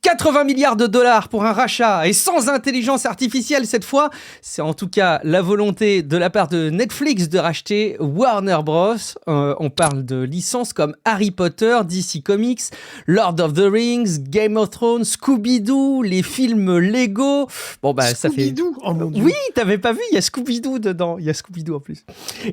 80 milliards de dollars pour un rachat et sans intelligence artificielle cette fois. C'est en tout cas la volonté de la part de Netflix de racheter Warner Bros. On parle de licences comme Harry Potter, DC Comics, Lord of the Rings, Game of Thrones, Scooby-Doo, les films Lego. Bon bah ça fait... Scooby-Doo, oh mon Dieu. Oui, t'avais pas vu, il y a Scooby-Doo dedans. Il y a Scooby-Doo en plus.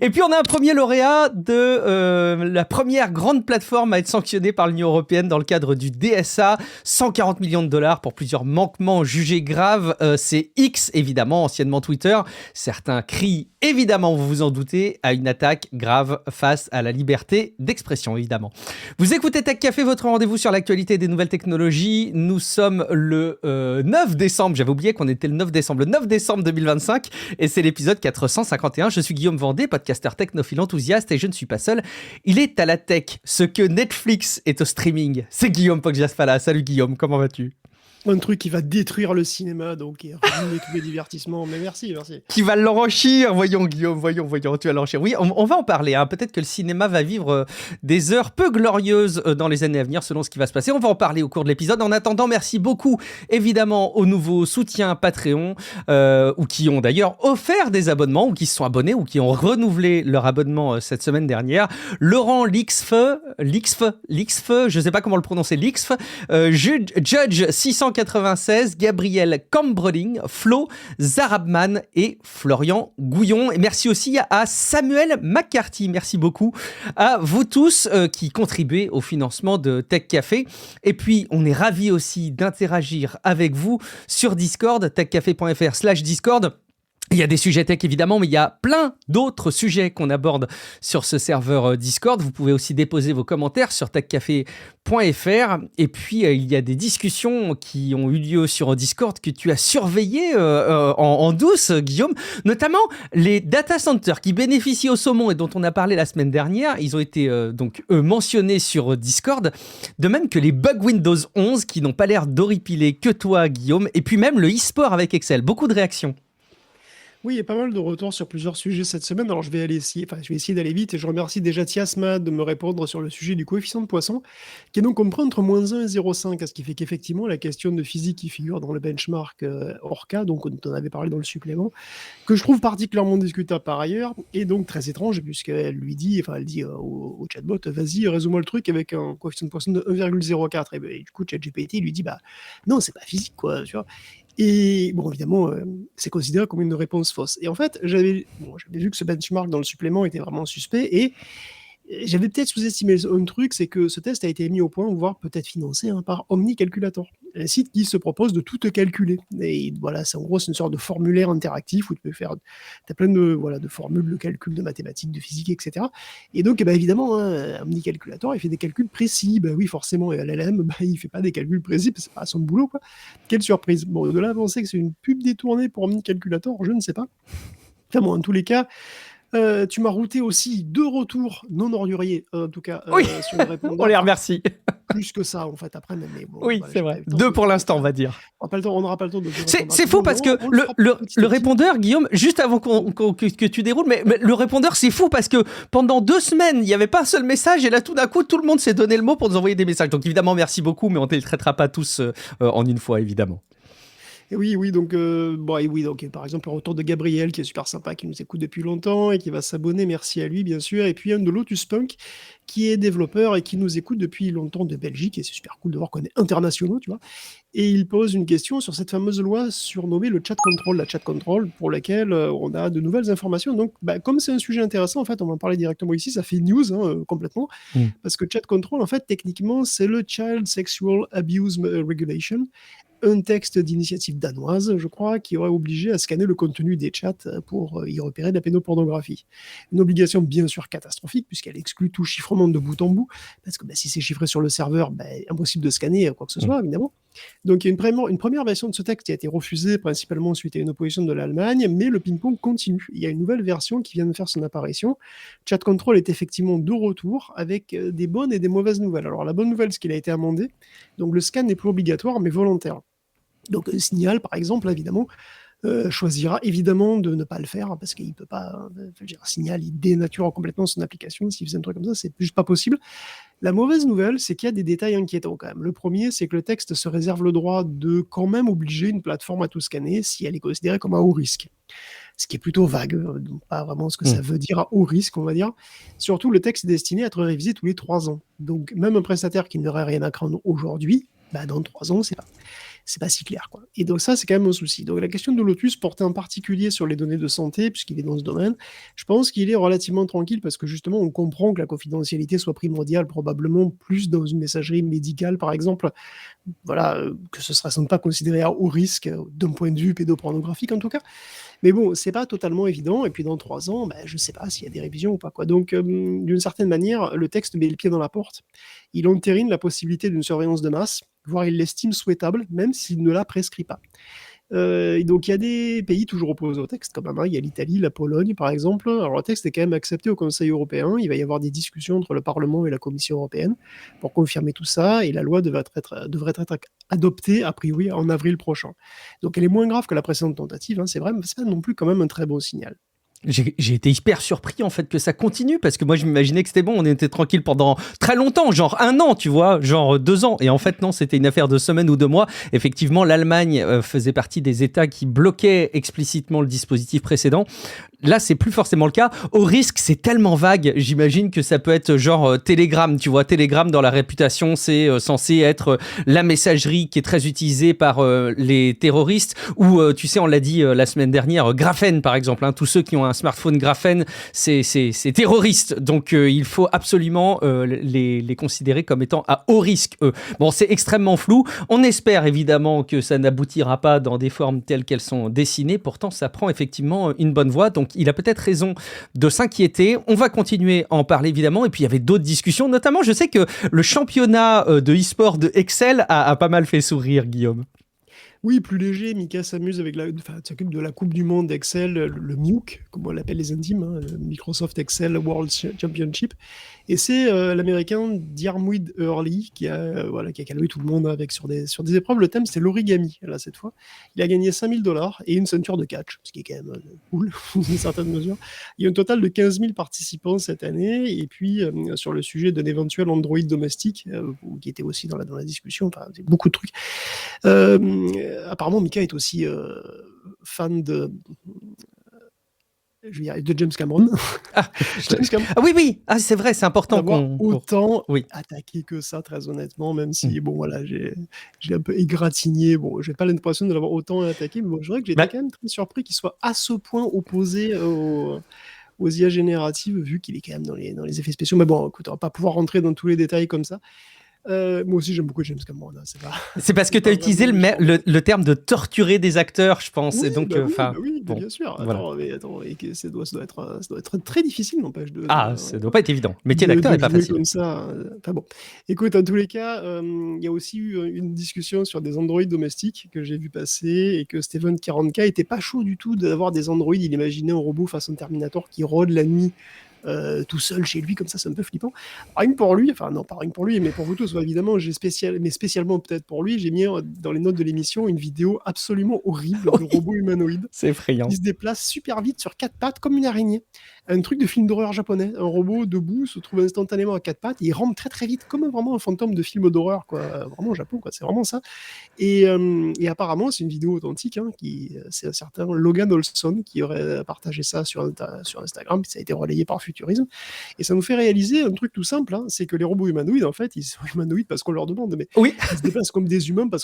Et puis on a un premier lauréat de la première grande plateforme à être sanctionnée par l'Union européenne dans le cadre du DSA. 140 millions de dollars pour plusieurs manquements jugés graves. C'est X, évidemment, anciennement Twitter. Certains crient, évidemment, vous vous en doutez, à une attaque grave face à la liberté d'expression, évidemment. Vous écoutez Tech Café, votre rendez-vous sur l'actualité des nouvelles technologies. Nous sommes le 9 décembre. J'avais oublié qu'on était le 9 décembre. Le 9 décembre 2025. Et c'est l'épisode 451. Je suis Guillaume Vendée, podcasteur technophile enthousiaste. Et je ne suis pas seul. Il est à la tech ce que Netflix est au streaming. C'est Guillaume Poggiasfala. Salut Guillaume, comment vas-tu ? Un truc qui va détruire le cinéma, donc et ruiner tous les divertissements. Mais merci. Qui va l'enrichir, voyons Guillaume, voyons, tu vas l'enrichir. Oui, on va en parler, hein. Peut-être que le cinéma va vivre des heures peu glorieuses dans les années à venir, selon ce qui va se passer. On va en parler au cours de l'épisode. En attendant, merci beaucoup, évidemment, aux nouveaux soutiens Patreon, ou qui ont d'ailleurs offert des abonnements, ou qui se sont abonnés, ou qui ont renouvelé leur abonnement cette semaine dernière. Laurent Lixfe, je sais pas comment le prononcer, Lixfe, Judge 696, Gabriel Cambreling, Flo, Zarabman et Florian Gouillon. Et merci aussi à Samuel McCarthy. Merci beaucoup à vous tous qui contribuez au financement de Tech Café. Et puis, on est ravis aussi d'interagir avec vous sur Discord, techcafé.fr/Discord. Il y a des sujets tech évidemment, mais il y a plein d'autres sujets qu'on aborde sur ce serveur Discord. Vous pouvez aussi déposer vos commentaires sur techcafé.fr. Et puis, il y a des discussions qui ont eu lieu sur Discord que tu as surveillées en douce, Guillaume. Notamment les data centers qui bénéficient au saumon et dont on a parlé la semaine dernière. Ils ont été mentionnés sur Discord. De même que les bugs Windows 11 qui n'ont pas l'air d'horripiler que toi, Guillaume. Et puis même le e-sport avec Excel. Beaucoup de réactions. Oui, il y a pas mal de retours sur plusieurs sujets cette semaine. Alors, je vais essayer d'aller vite. Et je remercie déjà Tiasma de me répondre sur le sujet du coefficient de Poisson, qui est donc compris entre -1 et 0,5, ce qui fait qu'effectivement, la question de physique qui figure dans le benchmark Orca, donc on en avait parlé dans le supplément, que je trouve particulièrement discutable par ailleurs, et donc très étrange, puisqu'elle lui dit, elle dit au chatbot, vas-y, résume-moi le truc avec un coefficient de Poisson de 1,04. Et du coup, ChatGPT lui dit, non, c'est pas physique, quoi, tu vois. Et bon, évidemment, c'est considéré comme une réponse fausse. Et en fait, j'avais vu que ce benchmark dans le supplément était vraiment suspect, et j'avais peut-être sous-estimé un truc, c'est que ce test a été mis au point, voire peut-être financé par Omni Calculator, un site qui se propose de tout te calculer. Et voilà, c'est une sorte de formulaire interactif où tu peux faire, t'as plein de formules de calcul, de mathématiques, de physique, etc. Et donc, évidemment, Omni Calculator, il fait des calculs précis. Oui, forcément, et LLM, il fait pas des calculs précis, parce que c'est pas son boulot, quoi. Quelle surprise. Bon, de là à penser que c'est une pub détournée pour Omni Calculator, je ne sais pas. Enfin bon, en tous les cas, tu m'as routé aussi 2 retours non orduriers, en tout cas, oui. sur le répondeur. On les remercie. Plus que ça, en fait, après, mais bon. Oui, c'est vrai. 2 pour l'instant, on va dire. On n'aura pas le temps de... C'est fou parce que le répondeur, Guillaume, juste avant que tu déroules, mais le répondeur, c'est fou parce que pendant 2 semaines, il n'y avait pas un seul message et là, tout d'un coup, tout le monde s'est donné le mot pour nous envoyer des messages. Donc évidemment, merci beaucoup, mais on ne les traitera pas tous en une fois, évidemment. Et oui, donc par exemple, un retour de Gabriel qui est super sympa, qui nous écoute depuis longtemps et qui va s'abonner, merci à lui bien sûr. Et puis un de Lotus Punk qui est développeur et qui nous écoute depuis longtemps de Belgique, et c'est super cool de voir qu'on est internationaux, tu vois. Et il pose une question sur cette fameuse loi surnommée le chat control, la chat control, pour laquelle on a de nouvelles informations. Donc, comme c'est un sujet intéressant, en fait, on va en parler directement ici, ça fait news complètement, parce que chat control, en fait, techniquement, c'est le Child Sexual Abuse Regulation, un texte d'initiative danoise, je crois, qui aurait obligé à scanner le contenu des chats pour y repérer de la pédopornographie. Une obligation bien sûr catastrophique, puisqu'elle exclut tout chiffrement de bout en bout, parce que si c'est chiffré sur le serveur, impossible de scanner quoi que ce soit, évidemment. Donc il y a une première version de ce texte qui a été refusée, principalement suite à une opposition de l'Allemagne, mais le ping-pong continue. Il y a une nouvelle version qui vient de faire son apparition. Chat Control est effectivement de retour, avec des bonnes et des mauvaises nouvelles. Alors la bonne nouvelle, c'est qu'il a été amendé, donc le scan n'est plus obligatoire, mais volontaire. Donc Signal, par exemple, évidemment, choisira évidemment de ne pas le faire, parce qu'il ne peut pas... Signal, il dénature complètement son application. S'il faisait un truc comme ça, c'est juste pas possible. La mauvaise nouvelle, c'est qu'il y a des détails inquiétants quand même. Le premier, c'est que le texte se réserve le droit de quand même obliger une plateforme à tout scanner si elle est considérée comme à haut risque. Ce qui est plutôt vague, donc pas vraiment ce que ça Hmm. veut dire à haut risque, on va dire. Surtout, le texte est destiné à être révisé tous les 3 ans. Donc, même un prestataire qui n'aurait rien à craindre aujourd'hui, bah, dans 3 ans, c'est pas si clair, quoi. Et donc ça, c'est quand même un souci. Donc la question de Lotus portait en particulier sur les données de santé, puisqu'il est dans ce domaine. Je pense qu'il est relativement tranquille parce que justement, on comprend que la confidentialité soit primordiale, probablement plus dans une messagerie médicale, par exemple. Voilà, que ce sera sans doute pas considéré à haut risque d'un point de vue pédopornographique en tout cas. Mais bon, c'est pas totalement évident. Et puis dans 3 ans, ben, je sais pas s'il y a des révisions ou pas, quoi. Donc, d'une certaine manière, le texte met le pied dans la porte. Il entérine la possibilité d'une surveillance de masse, voire il l'estime souhaitable, même s'il ne la prescrit pas. Et donc il y a des pays toujours opposés au texte, quand même, hein. Il y a l'Italie, la Pologne, par exemple. Alors le texte est quand même accepté au Conseil européen. Il va y avoir des discussions entre le Parlement et la Commission européenne pour confirmer tout ça. Et la loi devrait être adoptée, a priori, en avril prochain. Donc elle est moins grave que la précédente tentative, hein, c'est vrai, mais c'est pas non plus quand même un très bon signal. J'ai été hyper surpris en fait que ça continue parce que moi je m'imaginais que c'était bon, on était tranquille pendant très longtemps, genre 1 an, tu vois, genre 2 ans. Et en fait non, c'était une affaire de semaines ou de mois. Effectivement, l'Allemagne faisait partie des États qui bloquaient explicitement le dispositif précédent. Là, c'est plus forcément le cas. Au risque, c'est tellement vague. J'imagine que ça peut être genre Telegram. Tu vois, Telegram, dans la réputation, c'est censé être la messagerie qui est très utilisée par les terroristes. Ou, tu sais, on l'a dit la semaine dernière, Graphene, par exemple. Hein, tous ceux qui ont un smartphone Graphene, c'est terroriste. Donc, il faut absolument les considérer comme étant à haut risque, eux. Bon, c'est extrêmement flou. On espère évidemment que ça n'aboutira pas dans des formes telles qu'elles sont dessinées. Pourtant, ça prend effectivement une bonne voie. Donc, il a peut-être raison de s'inquiéter. On va continuer à en parler évidemment. Et puis il y avait d'autres discussions, notamment je sais que le championnat de e-sport de Excel a pas mal fait sourire, Guillaume. Oui, plus léger, Mika s'amuse avec s'occupe de la Coupe du Monde Excel, le MIUC, comme on l'appelle les intimes, hein, le Microsoft Excel World Championship. Et c'est l'américain Diarmuid Early qui a calmé tout le monde avec sur des épreuves. Le thème, c'est l'origami, là, cette fois. Il a gagné $5 000 et une ceinture de catch, ce qui est quand même cool, dans une certaine mesure. Il y a un total de 15 000 participants cette année. Et puis, sur le sujet d'un éventuel Android domestique, qui était aussi dans la discussion, enfin, beaucoup de trucs. Apparemment, Mika est aussi fan de James Cameron. Ah, James Cameron ah oui, oui, ah, c'est vrai, c'est important d'avoir autant Oui. attaqué que ça, très honnêtement, même si, bon, voilà, j'ai un peu égratigné. Bon, j'ai pas l'impression de l'avoir autant attaqué, mais bon, je dirais que j'étais Bah, quand même très surpris qu'il soit à ce point opposé aux IA génératives, vu qu'il est quand même dans les effets spéciaux. Mais bon, écoute, on va pas pouvoir rentrer dans tous les détails comme ça. Moi aussi, j'aime beaucoup James Cameron, hein, c'est parce que tu as utilisé le terme de torturer des acteurs, je pense. Oui, Et donc, bon, bien sûr. voilà. Attends, et que ça doit être très difficile, n'empêche, Ah, ça doit pas être évident. Le métier d'acteur de n'est pas jouer facile. comme ça. Enfin bon. Écoute, en tous les cas, il y a aussi eu une discussion sur des androïdes domestiques que j'ai vu passer et que Steven 40K était pas chaud du tout d'avoir des androïdes. Il imaginait un robot façon Terminator qui rôde la nuit tout seul chez lui, comme ça, c'est un peu flippant. Rien que pour lui, enfin non, pas rien que pour lui, mais pour vous tous, évidemment, mais spécialement peut-être pour lui, j'ai mis dans les notes de l'émission une vidéo absolument horrible de robot humanoïde C'est effrayant. qui se déplace super vite sur 4 pattes comme une araignée. Un truc de film d'horreur japonais. Un robot debout se trouve instantanément à 4 pattes et il rampe très très vite, comme vraiment un fantôme de film d'horreur, quoi. Vraiment au Japon, quoi. C'est vraiment ça. Et apparemment, c'est une vidéo authentique, hein, c'est un certain Logan Olson qui aurait partagé ça sur Instagram, puis ça a été relayé par Futurisme. Et ça nous fait réaliser un truc tout simple, hein, c'est que les robots humanoïdes, en fait, ils sont humanoïdes parce qu'on leur demande, mais Oui. ils se déplacent comme des humains parce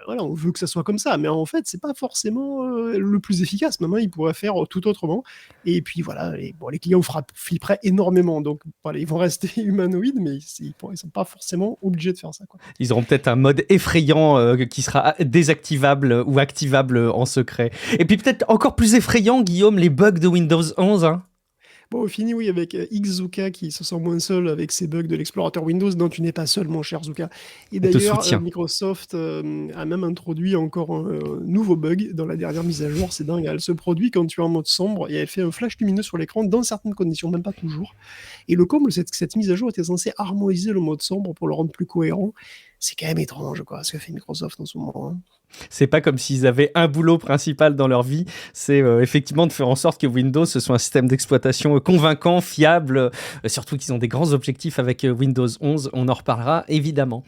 voilà, on veut que ça soit comme ça. Mais en fait, c'est pas forcément le plus efficace. Maintenant, ils pourraient faire tout autrement. Et puis voilà, les clients flipperaient énormément. Donc voilà, ils vont rester humanoïdes, mais ils sont pas forcément obligés de faire ça, quoi. Ils auront peut-être un mode effrayant qui sera désactivable ou activable en secret. Et puis peut-être encore plus effrayant, Guillaume, les bugs de Windows 11. Hein. Bon, on finit, oui, avec Xzuka qui se sent moins seul avec ses bugs de l'explorateur Windows. Non, tu n'es pas seul, mon cher Zuka. Et On te d'ailleurs, soutient. Microsoft a même introduit encore un nouveau bug dans la dernière mise à jour. C'est dingue. Elle se produit quand tu es en mode sombre et elle fait un flash lumineux sur l'écran dans certaines conditions, même pas toujours. Et le comble, c'est que cette mise à jour était censée harmoniser le mode sombre pour le rendre plus cohérent. c'est quand même étrange, quoi, ce que fait Microsoft en ce moment. Hein. C'est pas comme s'ils avaient un boulot principal dans leur vie, c'est effectivement de faire en sorte que Windows ce soit un système d'exploitation convaincant, fiable, surtout qu'ils ont des grands objectifs avec Windows 11, on en reparlera évidemment.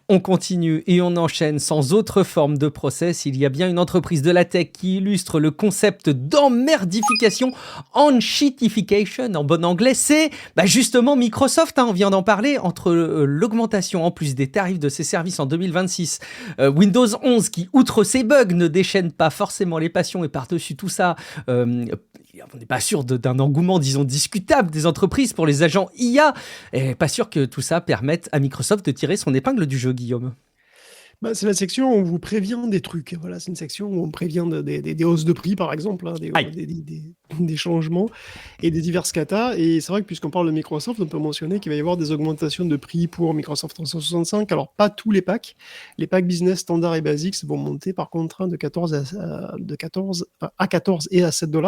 On continue et on enchaîne sans autre forme de process. Il y a bien une entreprise de la tech qui illustre le concept d'emmerdification, enshitification en bon anglais. C'est justement Microsoft, on vient d'en parler, entre l'augmentation en plus des tarifs de ses services en 2026, Windows 11 qui, outre ses bugs, ne déchaîne pas forcément les passions et par-dessus tout ça, on n'est pas sûr d'un engouement, disons, discutable des entreprises pour les agents IA. Et pas sûr que tout ça permette à Microsoft de tirer son épingle du jeu, Guillaume. C'est la section où on vous prévient des trucs. Voilà, c'est une section où on prévient des hausses de prix, par exemple, hein, des changements et des diverses catas. Et c'est vrai que puisqu'on parle de Microsoft, on peut mentionner qu'il va y avoir des augmentations de prix pour Microsoft 365. Alors, pas tous les packs. Les packs business standard et basiques vont monter par contre de 14 à 14 et à 7 $.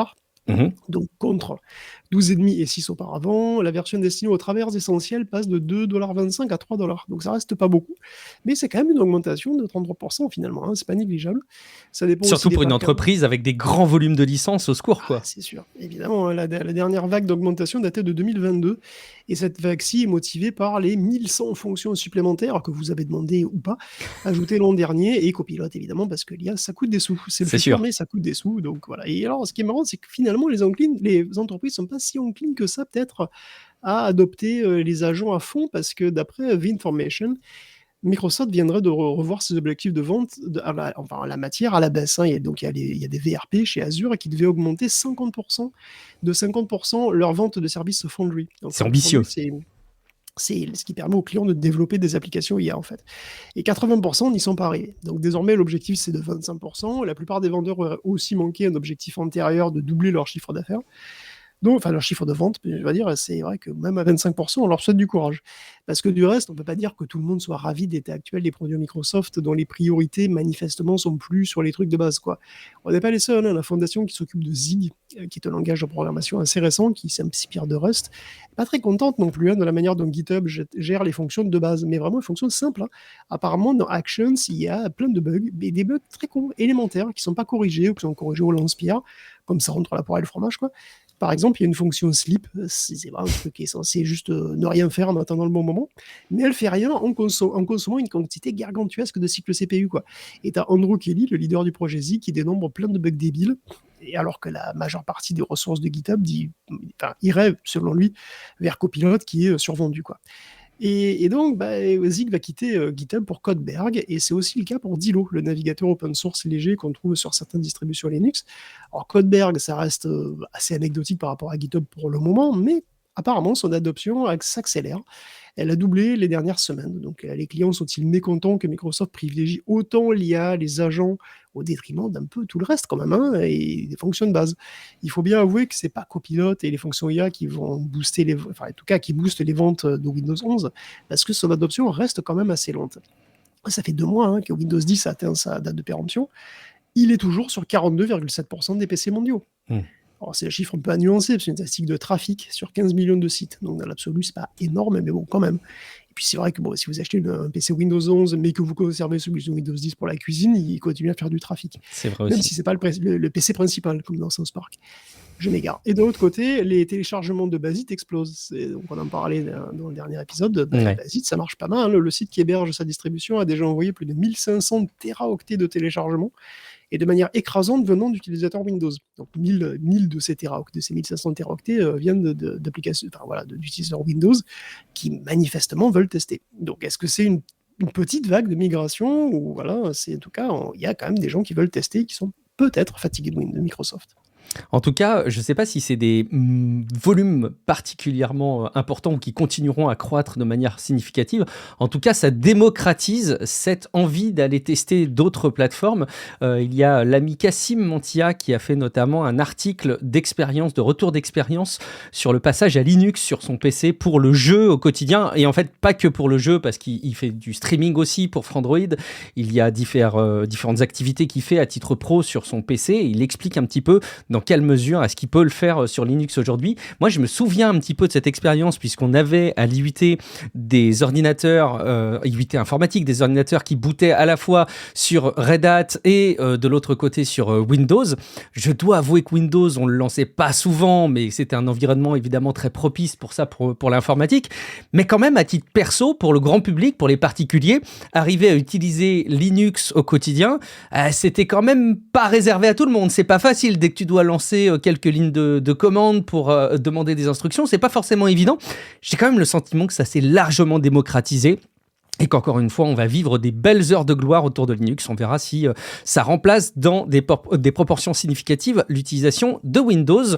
Donc contre 12,5 et 6 auparavant, la version destinée aux travailleurs essentiels passe de 2,25 $ à 3 $. Donc ça reste pas beaucoup, mais c'est quand même une augmentation de 33% finalement, hein, c'est pas négligeable. Ça dépend surtout aussi pour une entreprise avec des grands volumes de licences, au secours quoi. C'est sûr, évidemment, la dernière vague d'augmentation datait de 2022, et cette vague-ci est motivée par les 1100 fonctions supplémentaires que vous avez demandé ou pas, ajoutées l'an dernier, et Copilot évidemment, parce que l'IA ça coûte des sous, c'est le futur, sûr. Mais ça coûte des sous, donc voilà. Et alors ce qui est marrant, c'est que finalement les entreprises sont pas si enclines que ça peut-être à adopter les agents à fond, parce que d'après VInformation, Microsoft viendrait de revoir ses objectifs de vente en la matière à la baisse. Hein. Donc il y a des VRP chez Azure qui devaient augmenter 50% leur vente de services Foundry. Donc, c'est ambitieux. Foundry, c'est ce qui permet aux clients de développer des applications IA en fait. Et 80% n'y sont pas arrivés. Donc désormais l'objectif c'est de 25%. La plupart des vendeurs auraient aussi manqué un objectif antérieur de doubler leur chiffre d'affaires. Donc, enfin, leur chiffre de vente, je veux dire, c'est vrai que même à 25%, on leur souhaite du courage. Parce que du reste, on ne peut pas dire que tout le monde soit ravi d'état actuel des produits Microsoft dont les priorités, manifestement, sont plus sur les trucs de base, quoi. On n'est pas les seuls, hein. La fondation qui s'occupe de Zig, qui est un langage de programmation assez récent, qui s'inspire de Rust, pas très contente non plus, hein, de la manière dont GitHub gère les fonctions de base, mais vraiment les fonctions simples. Hein. Apparemment, dans Actions, il y a plein de bugs, mais des bugs très cons, élémentaires, qui ne sont pas corrigés ou qui sont corrigés au lance-pierre, comme ça rentre la poire et le fromage, quoi. Par exemple, il y a une fonction sleep, c'est vraiment un truc qui est censé juste ne rien faire en attendant le bon moment, mais elle fait rien en consommant une quantité gargantuesque de cycles CPU, quoi. Et t'as Andrew Kelly, le leader du projet Z, qui dénombre plein de bugs débiles, et alors que la majeure partie des ressources de GitHub irait, selon lui, vers Copilot, qui est survendu, quoi. Et donc, Zig va quitter GitHub pour Codeberg, et c'est aussi le cas pour Dilo, le navigateur open source léger qu'on trouve sur certaines distributions Linux. Alors Codeberg, ça reste assez anecdotique par rapport à GitHub pour le moment, mais apparemment son adoption s'accélère. Elle a doublé les dernières semaines. Donc les clients sont-ils mécontents que Microsoft privilégie autant l'IA, les agents, au détriment d'un peu tout le reste quand même, hein, et des fonctions de base. Il faut bien avouer que c'est pas Copilot et les fonctions IA qui vont booster en tout cas qui boostent les ventes de Windows 11, parce que son adoption reste quand même assez lente. Ça fait 2 mois hein, que Windows 10 a atteint sa date de péremption. Il est toujours sur 42,7% des PC mondiaux. Alors, c'est un chiffre un peu à nuancer, parce que c'est une statistique de trafic sur 15 millions de sites. Donc, dans l'absolu, c'est pas énorme, mais bon, quand même. Et puis, c'est vrai que si vous achetez un PC Windows 11, mais que vous conservez celui de Windows 10 pour la cuisine, il continue à faire du trafic. C'est vrai Même aussi. si c'est pas le PC principal, comme dans South Park. Je m'égare. Et de l'autre côté, les téléchargements de Basit explosent. Donc, on en parlait dans le dernier épisode. Basit, ça marche pas mal. Le site qui héberge sa distribution a déjà envoyé plus de 1500 téraoctets de téléchargements, et de manière écrasante venant d'utilisateurs Windows. Donc 1000 de ces téraoctets, de ces 1500 téraoctets viennent d'applications, d'utilisateurs Windows qui manifestement veulent tester. Donc est-ce que c'est une petite vague de migration, ou voilà, c'est en tout cas, il y a quand même des gens qui veulent tester, qui sont peut-être fatigués de Microsoft. En tout cas, je ne sais pas si c'est des volumes particulièrement importants ou qui continueront à croître de manière significative. En tout cas, ça démocratise cette envie d'aller tester d'autres plateformes. Il y a l'ami Cassim Mantia qui a fait notamment un article d'expérience, de retour d'expérience sur le passage à Linux sur son PC pour le jeu au quotidien. Et en fait, pas que pour le jeu, parce qu'il fait du streaming aussi pour Frandroid. Il y a différentes activités qu'il fait à titre pro sur son PC. Et il explique un petit peu dans dans quelle mesure est-ce qu'il peut le faire sur Linux aujourd'hui. Moi, je me souviens un petit peu de cette expérience puisqu'on avait à l'IUT des ordinateurs, IUT informatique, des ordinateurs qui bootaient à la fois sur Red Hat et de l'autre côté sur Windows. Je dois avouer que Windows, on le lançait pas souvent, mais c'était un environnement évidemment très propice pour ça, pour l'informatique. Mais quand même, à titre perso, pour le grand public, pour les particuliers, arriver à utiliser Linux au quotidien, c'était quand même pas réservé à tout le monde. C'est pas facile dès que tu dois lancer quelques lignes de commande pour demander des instructions. C'est pas forcément évident. J'ai quand même le sentiment que ça s'est largement démocratisé. Et qu'encore une fois, on va vivre des belles heures de gloire autour de Linux. On verra si ça remplace dans des proportions significatives l'utilisation de Windows.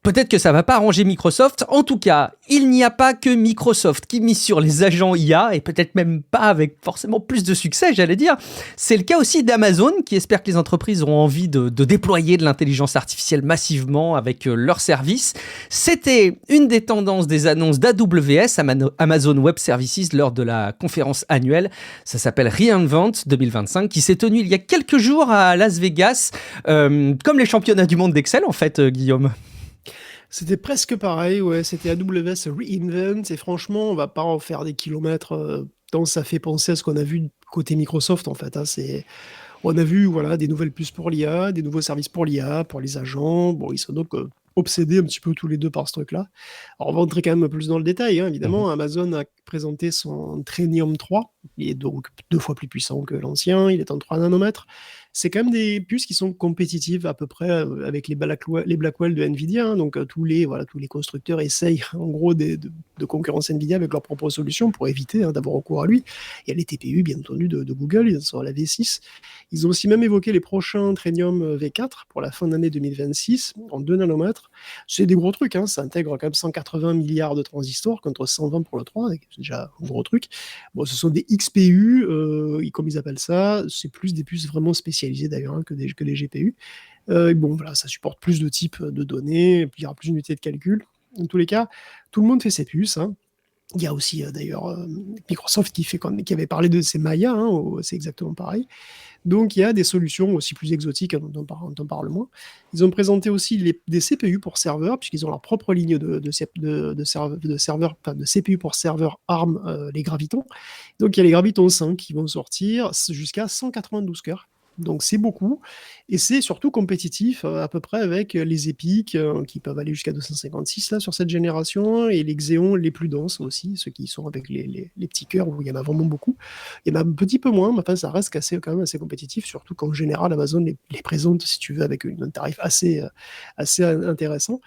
Peut-être que ça va pas arranger Microsoft. En tout cas, il n'y a pas que Microsoft qui mise sur les agents IA, et peut-être même pas avec forcément plus de succès, j'allais dire. C'est le cas aussi d'Amazon, qui espère que les entreprises auront envie de déployer de l'intelligence artificielle massivement avec leurs services. C'était une des tendances des annonces d'AWS, Amazon Web Services, lors de la conférence annuelle. Ça s'appelle reInvent 2025, qui s'est tenue il y a quelques jours à Las Vegas, comme les championnats du monde d'Excel, en fait, Guillaume. C'était presque pareil, ouais, c'était AWS reInvent, et franchement, on va pas en faire des kilomètres, tant ça fait penser à ce qu'on a vu côté Microsoft, en fait, hein, on a vu, voilà, des nouvelles puces pour l'IA, des nouveaux services pour l'IA, pour les agents. Bon, ils sont donc obsédés un petit peu tous les deux par ce truc-là. Alors, on va entrer quand même plus dans le détail, hein, évidemment. Amazon a présenté son Trainium 3, il est donc 2 fois plus puissant que l'ancien, il est en 3 nanomètres. C'est quand même des puces qui sont compétitives à peu près avec les Blackwell de Nvidia, hein. Donc tous les constructeurs essayent en gros de concurrencer Nvidia avec leurs propres solutions pour éviter, hein, d'avoir recours à lui. Il y a les TPU bien entendu de Google, ils sont à la V6. Ils ont aussi même évoqué les prochains Trainium V4 pour la fin d'année 2026 en 2 nanomètres. C'est des gros trucs, hein, ça intègre quand même 180 milliards de transistors contre 120 pour le 3, c'est déjà un gros truc. Bon, ce sont des XPU, comme ils appellent ça, c'est plus des puces vraiment spécialisées d'ailleurs, hein, que les GPU. Bon, voilà, ça supporte plus de types de données, puis il y aura plus d'unités de calcul. Dans tous les cas, tout le monde fait ses puces, hein. Il y a aussi d'ailleurs Microsoft qui avait parlé de ces Maya, hein, c'est exactement pareil. Donc il y a des solutions aussi plus exotiques, hein, dont on parle moins. Ils ont présenté aussi des CPU pour serveurs, puisqu'ils ont leur propre ligne de serveurs, enfin, de CPU pour serveurs ARM, les Graviton. Donc il y a les Graviton 5 qui vont sortir jusqu'à 192 cœurs. Donc c'est beaucoup, et c'est surtout compétitif à peu près avec les Epic qui peuvent aller jusqu'à 256 là sur cette génération, et les Xeon les plus denses aussi, ceux qui sont avec les petits cœurs où il y en a vraiment beaucoup. Il y en a un petit peu moins, mais enfin ça reste quand même assez compétitif, surtout qu'en général Amazon les présente, si tu veux, avec un tarif assez intéressant.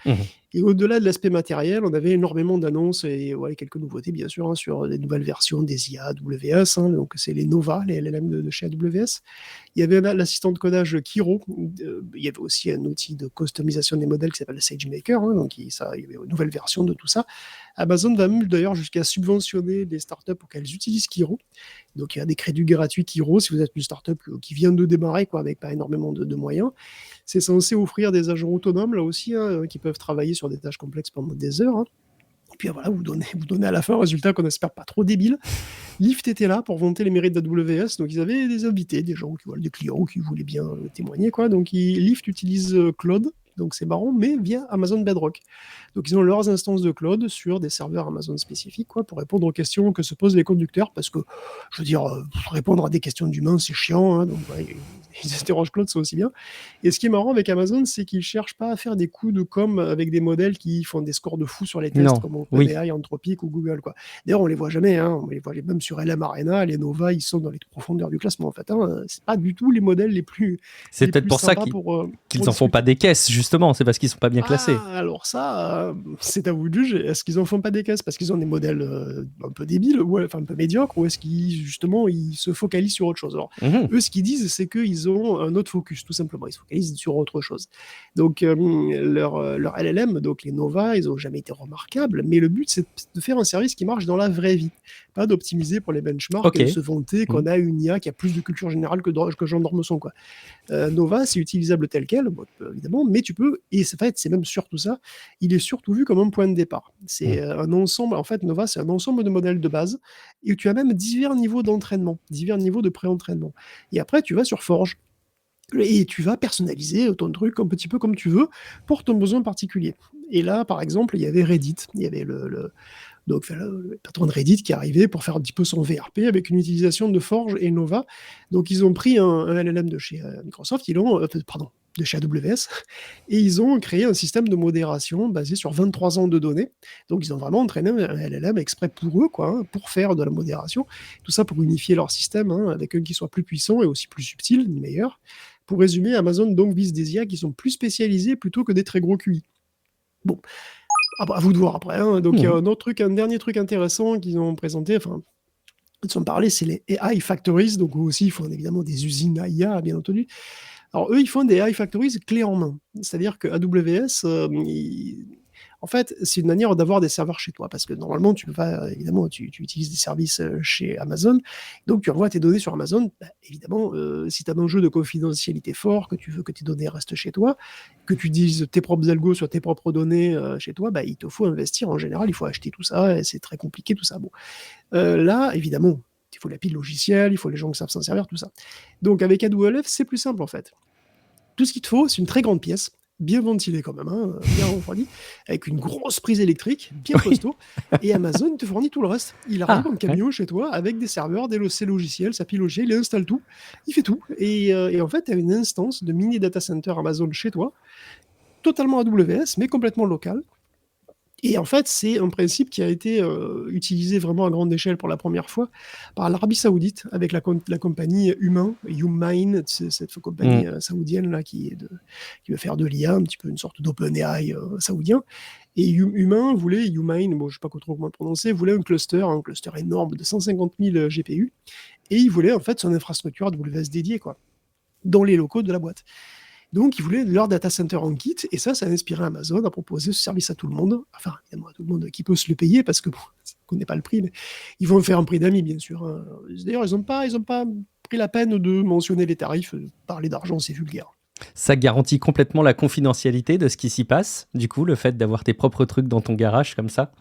Et au-delà de l'aspect matériel, on avait énormément d'annonces et quelques nouveautés, bien sûr, hein, sur les nouvelles versions des IA AWS. Hein, donc, c'est les Nova, les LLM de chez AWS. Il y avait l'assistant de codage Kiro. Il y avait aussi un outil de customisation des modèles qui s'appelle SageMaker. Hein, donc, il y avait une nouvelle version de tout ça. Amazon va même d'ailleurs jusqu'à subventionner les startups pour qu'elles utilisent Kiro. Donc, il y a des crédits gratuits Kiro si vous êtes une startup qui vient de démarrer, avec pas énormément de moyens. C'est censé offrir des agents autonomes, là aussi, hein, qui peuvent travailler sur des tâches complexes pendant des heures. Hein. Et puis voilà, vous donnez à la fin un résultat qu'on espère pas trop débile. Lyft était là pour vanter les mérites d'AWS, donc ils avaient des invités, des gens, des clients qui voulaient bien témoigner, quoi. Donc Lyft utilise Claude, donc c'est marrant, mais via Amazon Bedrock. Donc ils ont leurs instances de cloud sur des serveurs Amazon spécifiques, pour répondre aux questions que se posent les conducteurs, parce que, je veux dire, répondre à des questions d'humains, c'est chiant, hein, donc ils interrogent Claude, c'est aussi bien. Et ce qui est marrant avec Amazon, c'est qu'ils cherchent pas à faire des coups de com avec des modèles qui font des scores de fou sur les tests, comme OpenAI, Anthropic ou Google, quoi. D'ailleurs, on les voit jamais, hein, on les voit même sur LM Arena, les Nova, ils sont dans les profondeurs du classement, en fait, hein. C'est pas du tout les modèles les plus. C'est peut-être pour ça qu'ils en font pas des caisses, justement, c'est parce qu'ils sont pas bien classés. Alors ça, c'est à vous de juger. Est-ce qu'ils en font pas des caisses parce qu'ils ont des modèles un peu débiles, un peu médiocres, ou est-ce qu'ils, justement, ils se focalisent sur autre chose? Alors, eux, ce qu'ils disent, c'est qu'ils ont un autre focus, tout simplement. Ils se focalisent sur autre chose. Donc, leur LLM, donc les Nova, ils n'ont jamais été remarquables, mais le but, c'est de faire un service qui marche dans la vraie vie. Pas d'optimiser pour les benchmarks et de se vanter qu'on a une IA qui a plus de culture générale que Jean d'Ormesson, quoi. Nova, c'est utilisable tel quel, évidemment, mais tu peux, et c'est même surtout ça, il est surtout vu comme un point de départ. C'est un ensemble, en fait, Nova, c'est un ensemble de modèles de base, et tu as même divers niveaux d'entraînement, divers niveaux de pré-entraînement. Et après, tu vas sur Forge. Et tu vas personnaliser ton truc un petit peu comme tu veux pour ton besoin particulier. Et là, par exemple, il y avait Reddit. Il y avait donc, le patron de Reddit qui est arrivé pour faire un petit peu son VRP avec une utilisation de Forge et Nova. Donc, ils ont pris un LLM de chez Microsoft, de chez AWS, et ils ont créé un système de modération basé sur 23 ans de données. Donc, ils ont vraiment entraîné un LLM exprès pour eux, pour faire de la modération. Tout ça pour unifier leur système, avec un qui soit plus puissant et aussi plus subtil, meilleur. Pour résumer, Amazon donc vise des IA qui sont plus spécialisés plutôt que des très gros QI. Bon, à vous de voir après. Donc, il y a un dernier truc intéressant qu'ils ont présenté, ils ont parlé, c'est les AI Factories. Donc, eux aussi, ils font évidemment des usines à IA, bien entendu. Alors, eux, ils font des AI Factories clés en main. C'est-à-dire que AWS, en fait, c'est une manière d'avoir des serveurs chez toi. Parce que normalement, tu peux pas, évidemment, tu utilises des services chez Amazon. Donc, tu envoies tes données sur Amazon. Évidemment, si tu as un enjeu de confidentialité fort, que tu veux que tes données restent chez toi, que tu utilises tes propres algos sur tes propres données chez toi, il te faut investir. En général, il faut acheter tout ça. Et c'est très compliqué, tout ça. Bon. Là, évidemment, il faut la pile logicielle, il faut les gens qui savent s'en servir, tout ça. Donc, avec AWS, c'est plus simple, en fait. Tout ce qu'il te faut, c'est une très grande pièce, bien ventilée quand même, bien refroidie, avec une grosse prise électrique, bien costaud, et Amazon te fournit tout le reste. Il arrive en camion chez toi avec des serveurs, ses logiciels, sa pile logicielle, il installe tout, il fait tout. Et en fait, tu as une instance de mini data center Amazon chez toi, totalement AWS, mais complètement local. Et en fait, c'est un principe qui a été utilisé vraiment à grande échelle pour la première fois par l'Arabie Saoudite avec la compagnie Humine, cette compagnie saoudienne là qui veut faire de l'IA, un petit peu une sorte d'OpenAI saoudien. Et Humine, je ne sais pas trop comment le prononcer, voulait un cluster énorme de 150 000 GPU, et il voulait en fait son infrastructure AWS dédiée, dans les locaux de la boîte. Donc, ils voulaient leur data center en kit, et ça a inspiré Amazon à proposer ce service à tout le monde, enfin, évidemment, à tout le monde qui peut se le payer, parce que, on ne connaît pas le prix, mais ils vont faire un prix d'amis, bien sûr. D'ailleurs, ils n'ont pas pris la peine de mentionner les tarifs, parler d'argent, c'est vulgaire. Ça garantit complètement la confidentialité de ce qui s'y passe, du coup, le fait d'avoir tes propres trucs dans ton garage, comme ça.